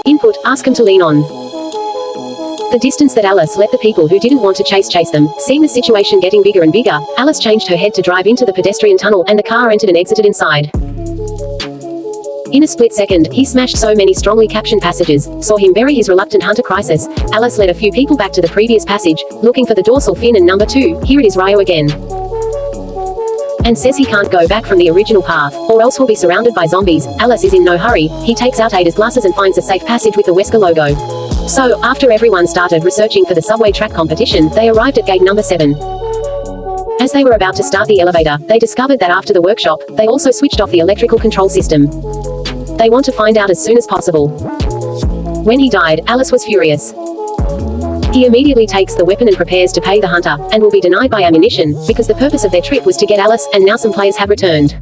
Input, ask them to lean on. The distance that Alice let the people who didn't want to chase them. Seeing the situation getting bigger and bigger, Alice changed her head to drive into the pedestrian tunnel, and the car entered and exited inside. In a split second, he smashed so many strongly captioned passages, saw him bury his reluctant hunter crisis. Alice led a few people back to the previous passage, looking for the dorsal fin and number 2, here it is Ryo again. And says he can't go back from the original path, or else we'll be surrounded by zombies. Alice is in no hurry. He takes out Ada's glasses and finds a safe passage with the Wesker logo. So, after everyone started researching for the subway track competition, they arrived at gate number 7. As they were about to start the elevator, they discovered that after the workshop, they also switched off the electrical control system. They want to find out as soon as possible. When he died, Alice was furious. He immediately takes the weapon and prepares to pay the hunter, and will be denied by ammunition, because the purpose of their trip was to get Alice, and now some players have returned.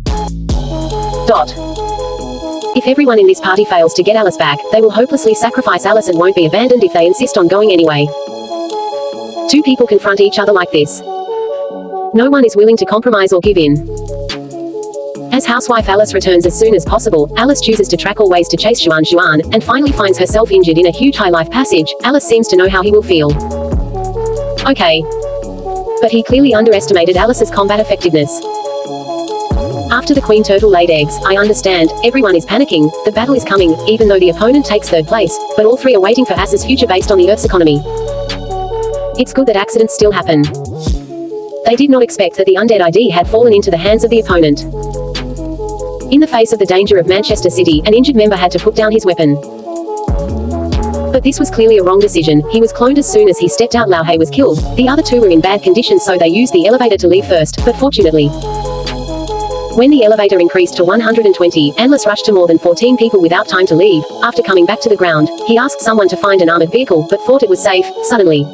If everyone in this party fails to get Alice back, they will hopelessly sacrifice Alice and won't be abandoned if they insist on going anyway. 2 people confront each other like this. No one is willing to compromise or give in. As housewife Alice returns as soon as possible, Alice chooses to track all ways to chase Xuan, and finally finds herself injured in a huge high-life passage. Alice seems to know how he will feel. Okay. But he clearly underestimated Alice's combat effectiveness. After the queen turtle laid eggs, I understand, everyone is panicking, the battle is coming, even though the opponent takes 3rd place, but all 3 are waiting for As's future based on the Earth's economy. It's good that accidents still happen. They did not expect that the undead ID had fallen into the hands of the opponent. In the face of the danger of Manchester City, an injured member had to put down his weapon. But this was clearly a wrong decision. He was cloned as soon as he stepped out. Lauhei was killed. The other 2 were in bad condition, so they used the elevator to leave first, but fortunately, when the elevator increased to 120, Alice rushed to more than 14 people without time to leave. After coming back to the ground, he asked someone to find an armored vehicle, but thought it was safe. Suddenly,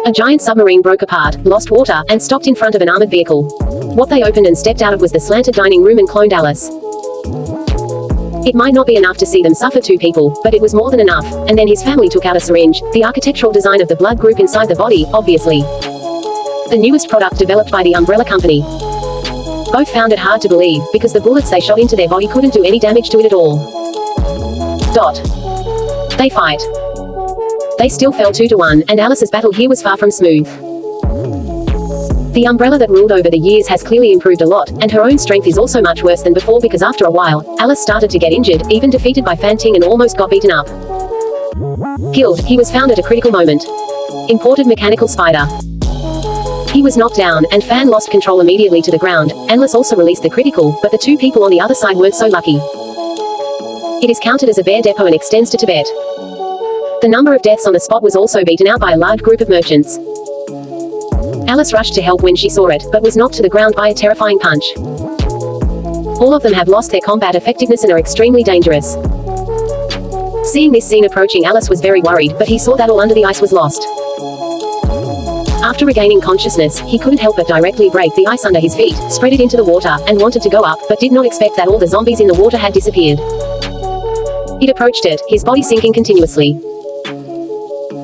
a giant submarine broke apart, lost water, and stopped in front of an armored vehicle. What they opened and stepped out of was the slanted dining room and cloned Alice. It might not be enough to see them suffer 2 people, but it was more than enough. And then his family took out a syringe, the architectural design of the blood group inside the body, obviously. The newest product developed by the Umbrella Company. Both found it hard to believe, because the bullets they shot into their body couldn't do any damage to it at all. They fight. They still fell 2 to 1, and Alice's battle here was far from smooth. The umbrella that ruled over the years has clearly improved a lot, and her own strength is also much worse than before, because after a while, Alice started to get injured, even defeated by Fanting, and almost got beaten up. Killed, he was found at a critical moment. Imported mechanical spider. He was knocked down, and Fan lost control immediately to the ground. Alice also released the critical, but the 2 people on the other side weren't so lucky. It is counted as a bear depot and extends to Tibet. The number of deaths on the spot was also beaten out by a large group of merchants. Alice rushed to help when she saw it, but was knocked to the ground by a terrifying punch. All of them have lost their combat effectiveness and are extremely dangerous. Seeing this scene approaching, Alice was very worried, but he saw that all under the ice was lost. After regaining consciousness, he couldn't help but directly break the ice under his feet, spread it into the water, and wanted to go up, but did not expect that all the zombies in the water had disappeared. It approached it, his body sinking continuously.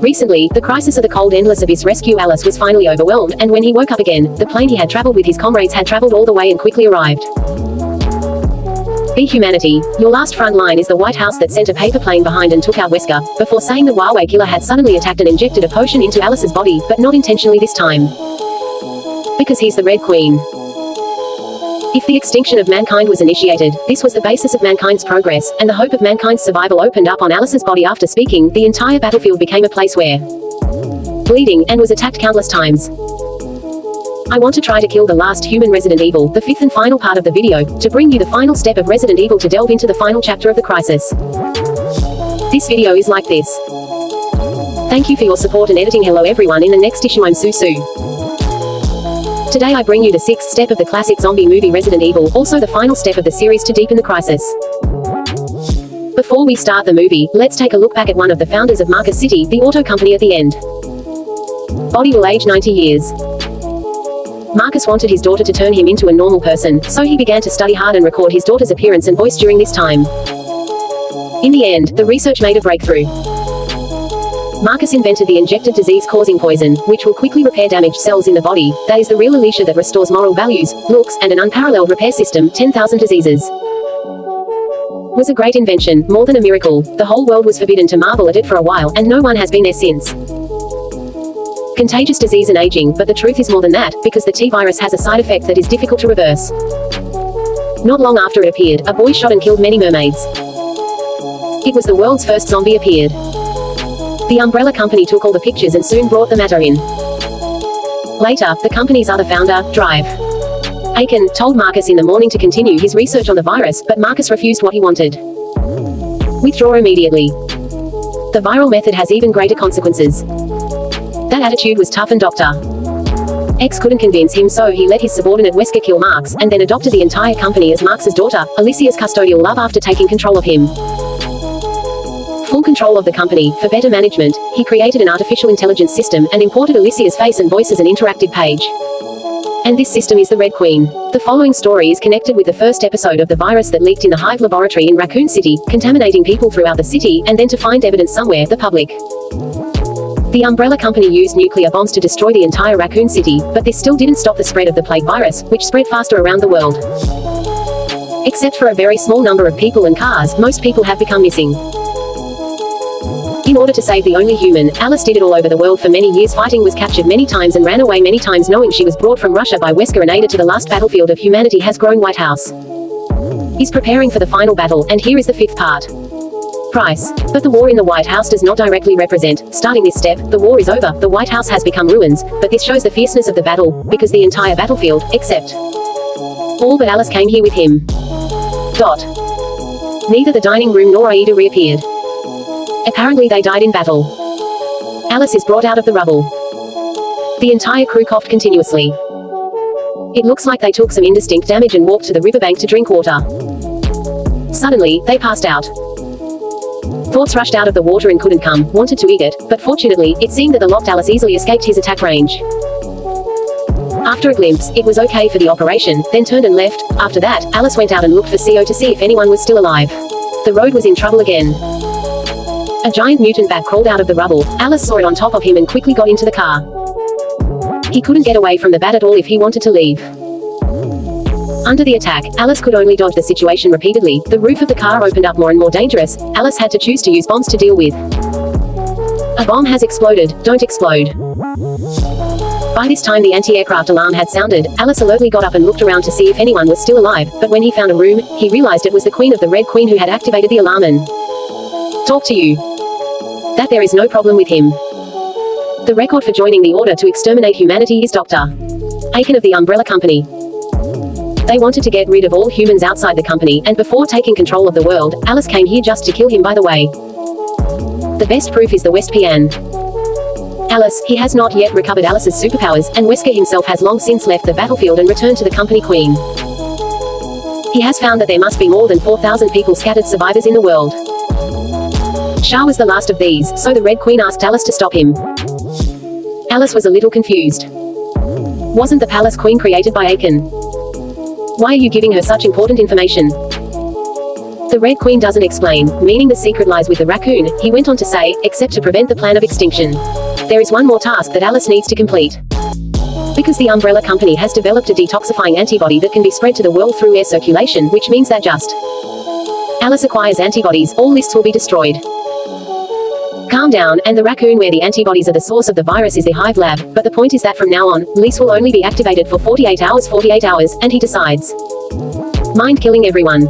Recently, the crisis of the cold endless abyss rescue Alice was finally overwhelmed, and when he woke up again, the plane he had traveled with his comrades had traveled all the way and quickly arrived. Be humanity. Your last front line is the White House that sent a paper plane behind and took out Wesker, before saying the Huawei killer had suddenly attacked and injected a potion into Alice's body, but not intentionally this time. Because he's the Red Queen. If the extinction of mankind was initiated, this was the basis of mankind's progress, and the hope of mankind's survival opened up on Alice's body after speaking. The entire battlefield became a place where bleeding, and was attacked countless times. I want to try to kill the last human Resident Evil, the 5th and final part of the video, to bring you the final step of Resident Evil to delve into the final chapter of the crisis. This video is like this. Thank you for your support and editing. Hello everyone, in the next issue I'm Susu. Today I bring you the 6th step of the classic zombie movie Resident Evil, also the final step of the series to deepen the crisis. Before we start the movie, let's take a look back at one of the founders of Marcus City, the auto company at the end. Body will age 90 years. Marcus wanted his daughter to turn him into a normal person, so he began to study hard and record his daughter's appearance and voice during this time. In the end, the research made a breakthrough. Marcus invented the injected disease-causing poison, which will quickly repair damaged cells in the body. That is the real Alicia that restores moral values, looks, and an unparalleled repair system. 10,000 diseases. Was a great invention, more than a miracle. The whole world was forbidden to marvel at it for a while, and no one has been there since. Contagious disease and aging, but the truth is more than that, because the T-virus has a side effect that is difficult to reverse. Not long after it appeared, a boy shot and killed many mermaids. It was the world's first zombie appeared. The Umbrella Company took all the pictures and soon brought the matter in. Later, the company's other founder, Drive Aiken, told Marcus in the morning to continue his research on the virus, but Marcus refused what he wanted. Withdraw immediately. The viral method has even greater consequences. That attitude was tough, and Dr. X couldn't convince him, so he let his subordinate Wesker kill Marx, and then adopted the entire company as Marx's daughter, Alicia's custodial love. After taking control of him. Full control of the company, for better management, he created an artificial intelligence system, and imported Alicia's face and voice as an interactive page. And this system is the Red Queen. The following story is connected with the first episode of the virus that leaked in the Hive laboratory in Raccoon City, contaminating people throughout the city, and then to find evidence somewhere, the public. The Umbrella Company used nuclear bombs to destroy the entire Raccoon City, but this still didn't stop the spread of the plague virus, which spread faster around the world. Except for a very small number of people and cars, most people have become missing. In order to save the only human, Alice did it all over the world for many years. Fighting, was captured many times and ran away many times, knowing she was brought from Russia by Wesker and aided to the last battlefield of humanity has grown. White House is preparing for the final battle, and here is the 5th part. Price. But the war in the White House does not directly represent, starting this step, the war is over, the White House has become ruins, but this shows the fierceness of the battle, because the entire battlefield, except all but Alice, came here with him. Neither the dining room nor Aida reappeared. Apparently they died in battle. Alice is brought out of the rubble. The entire crew coughed continuously. It looks like they took some indistinct damage and walked to the riverbank to drink water. Suddenly, they passed out. Thoughts rushed out of the water and couldn't come, wanted to eat it, but fortunately, it seemed that the locked Alice easily escaped his attack range. After a glimpse, it was okay for the operation, then turned and left. After that, Alice went out and looked for CO to see if anyone was still alive. The road was in trouble again. A giant mutant bat crawled out of the rubble. Alice saw it on top of him and quickly got into the car. He couldn't get away from the bat at all if he wanted to leave. Under the attack, Alice could only dodge the situation repeatedly. The roof of the car opened up more and more dangerous. Alice had to choose to use bombs to deal with. A bomb has exploded. Don't explode. By this time the anti-aircraft alarm had sounded. Alice alertly got up and looked around to see if anyone was still alive, but when he found a room, he realized it was the Queen of the Red Queen who had activated the alarm and talk to you. That there is no problem with him. The record for joining the order to exterminate humanity is Dr. Aiken of the Umbrella Company. They wanted to get rid of all humans outside the company, and before taking control of the world, Alice came here just to kill him. By the way, the best proof is the West Pian. Alice, he has not yet recovered Alice's superpowers, and Wesker himself has long since left the battlefield and returned to the company queen. He has found that there must be more than 4,000 people scattered survivors in the world. Shah was the last of these, so the Red Queen asked Alice to stop him. Alice was a little confused. Wasn't the Palace Queen created by Aiken? Why are you giving her such important information? The Red Queen doesn't explain, meaning the secret lies with the raccoon. He went on to say, except to prevent the plan of extinction. There is one more task that Alice needs to complete. Because the Umbrella Company has developed a detoxifying antibody that can be spread to the world through air circulation, which means that just Alice acquires antibodies, all lists will be destroyed. Calm down, and the raccoon where the antibodies are the source of the virus is the Hive lab, but the point is that from now on, Lise will only be activated for 48 hours, and he decides. Mind killing everyone.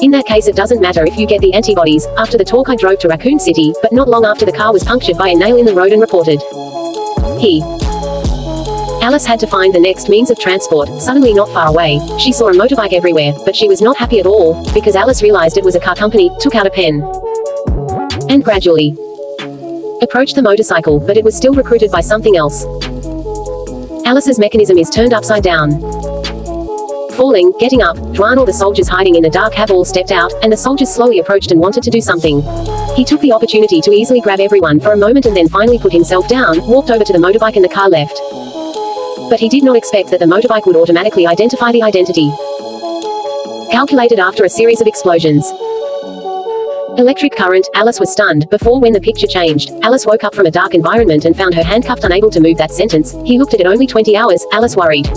In that case it doesn't matter if you get the antibodies. After the talk I drove to Raccoon City, but not long after the car was punctured by a nail in the road and reported. Alice had to find the next means of transport. Suddenly not far away, she saw a motorbike everywhere, but she was not happy at all, because Alice realized it was a car company, took out a pen. And gradually, approached the motorcycle, but it was still recruited by something else. Alice's mechanism is turned upside down. Falling, getting up, Juan or the soldiers hiding in the dark have all stepped out, and the soldiers slowly approached and wanted to do something. He took the opportunity to easily grab everyone for a moment and then finally put himself down, walked over to the motorbike and the car left. But he did not expect that the motorbike would automatically identify the identity. Calculated after a series of explosions. Electric current, Alice was stunned. Before when the picture changed, Alice woke up from a dark environment and found her handcuffed, unable to move. That sentence, he looked at it only 20 hours, Alice worried.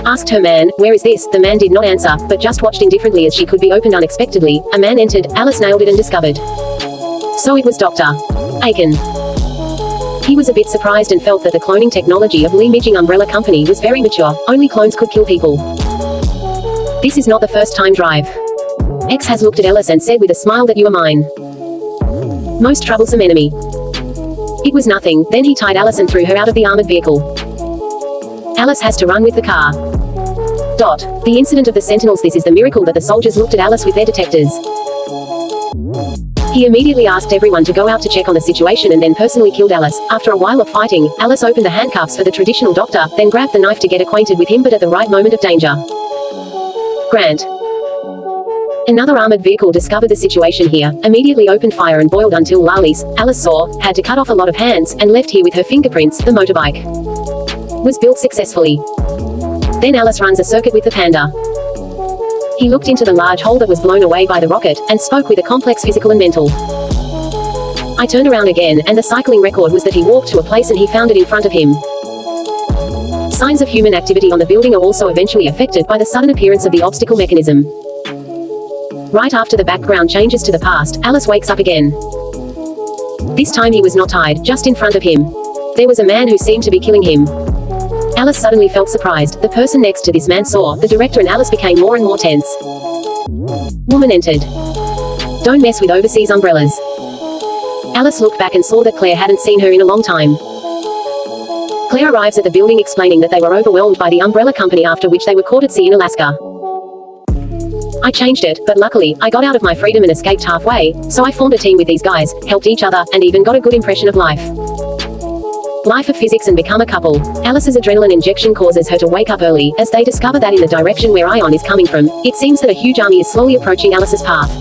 Asked her man, where is this? The man did not answer, but just watched indifferently as she could be opened unexpectedly. A man entered, Alice nailed it and discovered. So it was Dr. Aiken. He was a bit surprised and felt that the cloning technology of Lee Midging Umbrella Company was very mature. Only clones could kill people. This is not the first time Drive X has looked at Alice and said with a smile that you are mine most troublesome enemy. It was nothing. Then he tied Alice and threw her out of the armored vehicle. Alice has to run with the car. The incident of the Sentinels. This is the miracle that the soldiers looked at Alice with their detectors. He immediately asked everyone to go out to check on the situation and then personally killed Alice. After a while of fighting, Alice opened the handcuffs for the traditional doctor, then grabbed the knife to get acquainted with him, but at the right moment of danger. Grant. Another armored vehicle discovered the situation here, immediately opened fire and boiled until Lali's, Alice saw, had to cut off a lot of hands, and left here with her fingerprints. The motorbike was built successfully. Then Alice runs a circuit with the Panda. He looked into the large hole that was blown away by the rocket, and spoke with a complex physical and mental. I turned around again, and the cycling record was that he walked to a place and he found it in front of him. Signs of human activity on the building are also eventually affected by the sudden appearance of the obstacle mechanism. Right after the background changes to the past, Alice wakes up again. This time he was not tied, just in front of him. There was a man who seemed to be killing him. Alice suddenly felt surprised. The person next to this man saw the director and Alice became more and more tense. Woman entered. Don't mess with overseas umbrellas. Alice looked back and saw that Claire hadn't seen her in a long time. Claire arrives at the building explaining that they were overwhelmed by the umbrella company, after which they were caught at sea in Alaska. I changed it, but luckily, I got out of my freedom and escaped halfway, so I formed a team with these guys, helped each other, and even got a good impression of life. Life of physics and become a couple. Alice's adrenaline injection causes her to wake up early, as they discover that in the direction where Ion is coming from, it seems that a huge army is slowly approaching Alice's path.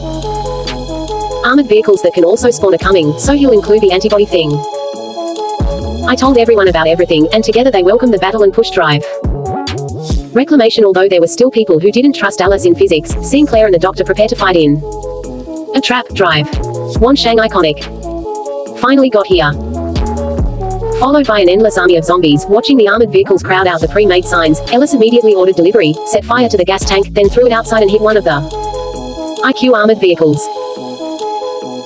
Armored vehicles that can also spawn are coming, so he'll include the antibody thing. I told everyone about everything, and together they welcomed the battle and pushed Drive Reclamation. Although there were still people who didn't trust Alice in physics, seeing Claire and the doctor prepare to fight in a trap, Drive Wanshang iconic finally got here. Followed by an endless army of zombies, watching the armored vehicles crowd out the pre-made signs, Alice immediately ordered delivery, set fire to the gas tank, then threw it outside and hit one of the IQ armored vehicles.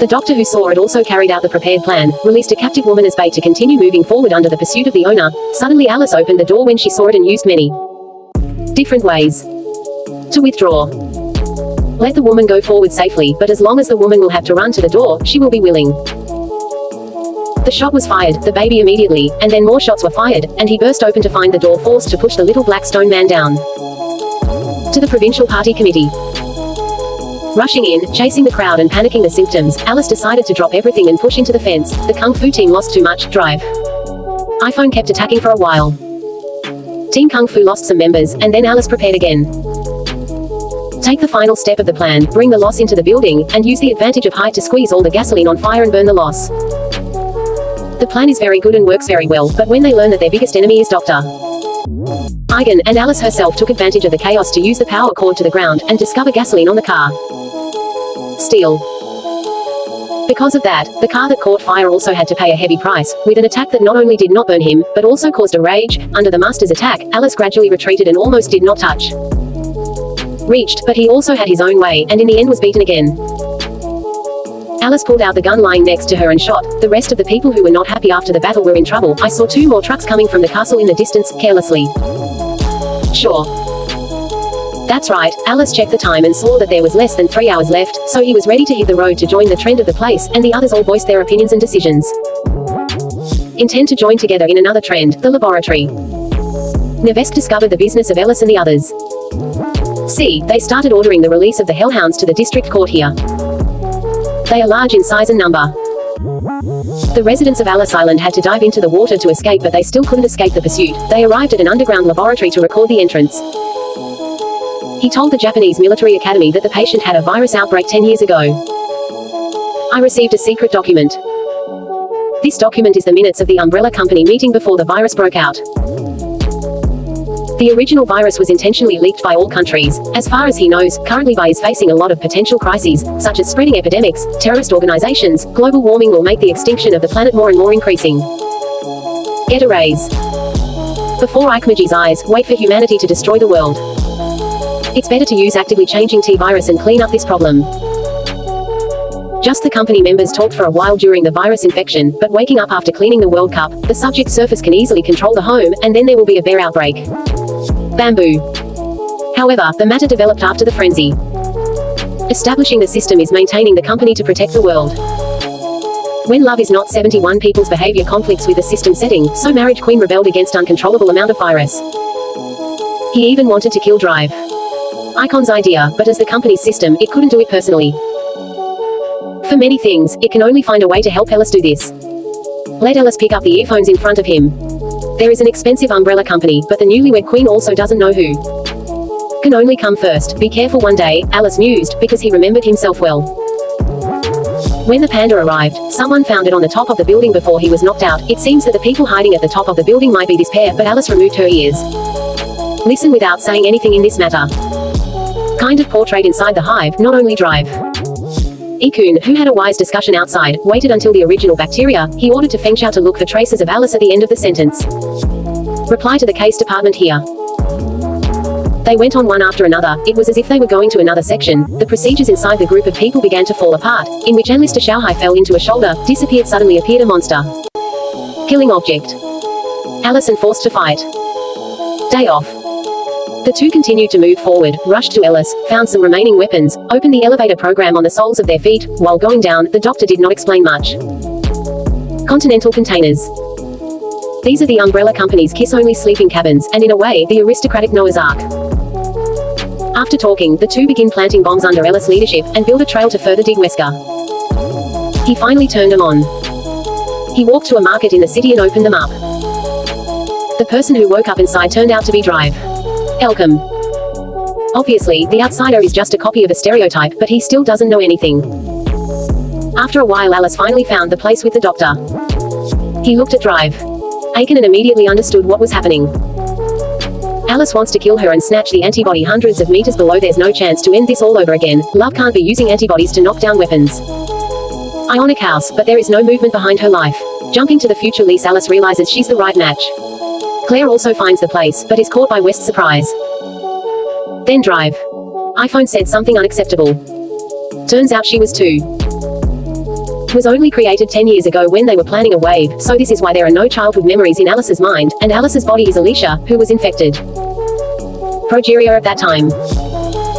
The doctor who saw it also carried out the prepared plan, released a captive woman as bait to continue moving forward under the pursuit of the owner. Suddenly Alice opened the door when she saw it and used many different ways to withdraw. Let the woman go forward safely, but as long as the woman will have to run to the door, she will be willing. The shot was fired, the baby immediately, and then more shots were fired, and he burst open to find the door, forced to push the little black stone man down to the provincial party committee. Rushing in, chasing the crowd and panicking the symptoms, Alice decided to drop everything and push into the fence. The Kung Fu team lost too much. Drive iPhone kept attacking for a while. Team Kung Fu lost some members, and then Alice prepared again. Take the final step of the plan, bring the loss into the building, and use the advantage of height to squeeze all the gasoline on fire and burn the loss. The plan is very good and works very well, but when they learn that their biggest enemy is Dr. Aiken, and Alice herself took advantage of the chaos to use the power cord to the ground, and discover gasoline on the car. Steal. Because of that, the car that caught fire also had to pay a heavy price, with an attack that not only did not burn him, but also caused a rage. Under the master's attack, Alice gradually retreated and almost did not touch. Reached, but he also had his own way, and in the end was beaten again. Alice pulled out the gun lying next to her and shot. The rest of the people who were not happy after the battle were in trouble. I saw 2 more trucks coming from the castle in the distance, carelessly. Sure. That's right, Alice checked the time and saw that there was less than 3 hours left, so he was ready to hit the road to join the trend of the place, and the others all voiced their opinions and decisions. Intend to join together in another trend, the laboratory. Nevesque discovered the business of Ellis and the others. See, they started ordering the release of the hellhounds to the district court here. They are large in size and number. The residents of Alice Island had to dive into the water to escape, but they still couldn't escape the pursuit. They arrived at an underground laboratory to record the entrance. He told the Japanese military academy that the patient had a virus outbreak 10 years ago. I received a secret document. This document is the minutes of the Umbrella Company meeting before the virus broke out. The original virus was intentionally leaked by all countries. As far as he knows, currently is facing a lot of potential crises, such as spreading epidemics, terrorist organizations. Global warming will make the extinction of the planet more and more increasing. Get a raise. Before Ikemuji's eyes, wait for humanity to destroy the world. It's better to use actively changing T-virus and clean up this problem. Just the company members talked for a while during the virus infection, but waking up after cleaning the World Cup, the subject's surface can easily control the home, and then there will be a bear outbreak. Bamboo. However, the matter developed after the frenzy. Establishing the system is maintaining the company to protect the world. When love is not 71 people's behavior conflicts with the system setting, so Marriage Queen rebelled against uncontrollable amount of virus. He even wanted to kill Drive. Icon's idea, but as the company's system, it couldn't do it personally. For many things, it can only find a way to help Ellis do this. Let Ellis pick up the earphones in front of him. There is an expensive umbrella company, but the newlywed queen also doesn't know who can only come first. Be careful one day, Alice mused, because he remembered himself well. When the panda arrived, someone found it on the top of the building before he was knocked out. It seems that the people hiding at the top of the building might be this pair, but Alice removed her ears. Listen without saying anything in this matter. Kind of portrait inside the hive, not only Drive. Ikun, who had a wise discussion outside, waited until the original bacteria. He ordered to Feng Xiao to look for traces of Alice at the end of the sentence. Reply to the case department here. They went on one after another. It was as if they were going to another section. The procedures inside the group of people began to fall apart, in which Enlister Xiaohai fell into a shoulder, disappeared, suddenly appeared a monster. Killing object. Allison forced to fight. Day off. The two continued to move forward, rushed to Ellis, found some remaining weapons, opened the elevator program on the soles of their feet. While going down, the doctor did not explain much. Continental containers. These are the Umbrella Company's kiss-only sleeping cabins, and in a way, the aristocratic Noah's Ark. After talking, the two begin planting bombs under Ellis' leadership, and build a trail to further dig Wesker. He finally turned them on. He walked to a market in the city and opened them up. The person who woke up inside turned out to be Drive. Elcom. Obviously, the outsider is just a copy of a stereotype, but he still doesn't know anything. After a while, Alice finally found the place with the doctor. He looked at Drive. Aiken and immediately understood what was happening. Alice wants to kill her and snatch the antibody hundreds of meters below. There's no chance to end this all over again. Love can't be using antibodies to knock down weapons. Ionic house, but there is no movement behind her life. Jumping to the future lease, Alice realizes she's the right match. Claire also finds the place, but is caught by West's surprise. Then Drive. iPhone said something unacceptable. Turns out she was too. Was only created 10 years ago when they were planning a wave, so this is why there are no childhood memories in Alice's mind, and Alice's body is Alicia, who was infected. Progeria at that time.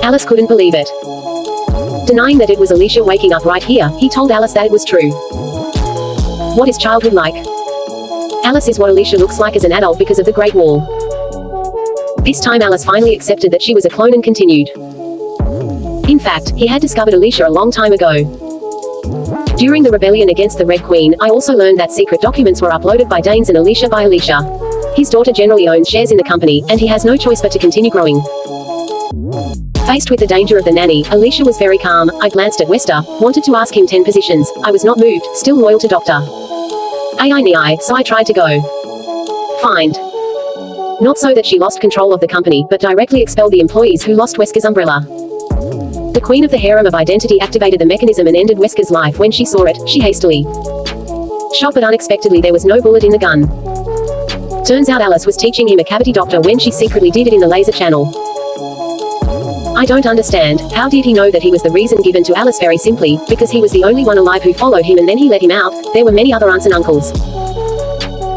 Alice couldn't believe it. Denying that it was Alicia waking up right here, he told Alice that it was true. What is childhood like? Alice is what Alicia looks like as an adult because of the Great Wall. This time Alice finally accepted that she was a clone and continued. In fact, he had discovered Alicia a long time ago. During the rebellion against the Red Queen, I also learned that secret documents were uploaded by Danes and Alicia by Alicia. His daughter generally owns shares in the company, and he has no choice but to continue growing. Faced with the danger of the nanny, Alicia was very calm. I glanced at Wester, wanted to ask him 10 positions. I was not moved, still loyal to Dr. AI, so I tried to go. Find. Not so that she lost control of the company, but directly expelled the employees who lost Wesker's umbrella. The Queen of the Harem of Identity activated the mechanism and ended Wesker's life. When she saw it, she hastily shot, but unexpectedly there was no bullet in the gun. Turns out Alice was teaching him a cavity doctor when she secretly did it in the laser channel. I don't understand, how did he know that he was the reason given to Alice? Very simply, because he was the only one alive who followed him and then he let him out. There were many other aunts and uncles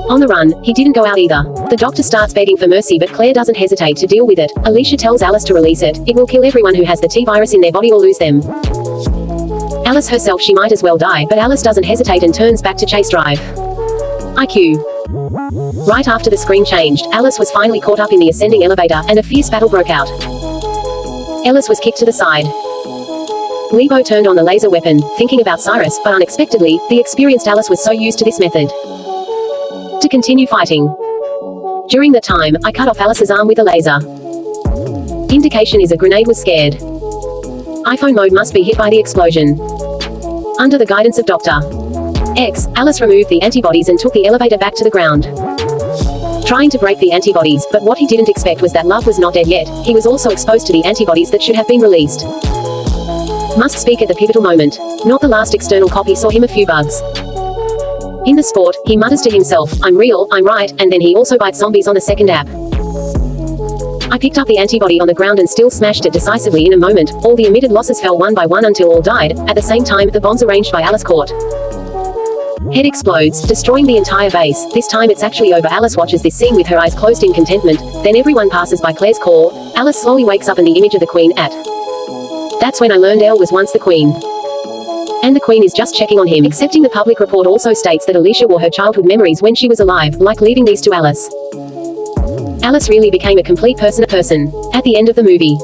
on the run. He didn't go out either. The doctor starts begging for mercy, but Claire doesn't hesitate to deal with it. Alicia tells Alice to release it. It will kill everyone who has the T-virus in their body or lose them. Alice herself, she might as well die, but Alice doesn't hesitate and turns back to chase Drive. IQ. Right after the screen changed, Alice was finally caught up in the ascending elevator, and a fierce battle broke out. Alice was kicked to the side. Lebo turned on the laser weapon, thinking about Cyrus, but unexpectedly, the experienced Alice was so used to this method to continue fighting. During the time, I cut off Alice's arm with a laser. Indication is a grenade was scared. iPhone mode must be hit by the explosion. Under the guidance of Dr. X, Alice removed the antibodies and took the elevator back to the ground, trying to break the antibodies, but what he didn't expect was that Love was not dead yet. He was also exposed to the antibodies that should have been released. Must speak at the pivotal moment. Not the last external copy saw him a few bugs. In the sport, he mutters to himself, "I'm real, I'm right," and then he also bites zombies on the second app. I picked up the antibody on the ground and still smashed it decisively in a moment. All the emitted losses fell one by one until all died. At the same time, the bombs arranged by Alice caught. Head explodes, destroying the entire base. This time it's actually over. Alice watches this scene with her eyes closed in contentment. Then everyone passes by Claire's call. Alice slowly wakes up and the image of the Queen at. That's when I learned Elle was once the Queen. And the Queen is just checking on him. Accepting the public report also states that Alicia wore her childhood memories when she was alive, like leaving these to Alice. Alice really became a complete person. At the end of the movie,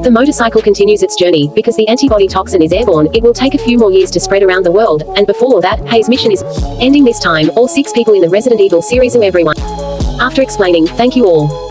the motorcycle continues its journey. Because the antibody toxin is airborne, it will take a few more years to spread around the world, and before that, Hayes' mission is ending. This time, all 6 people in the Resident Evil series and everyone. After explaining, thank you all.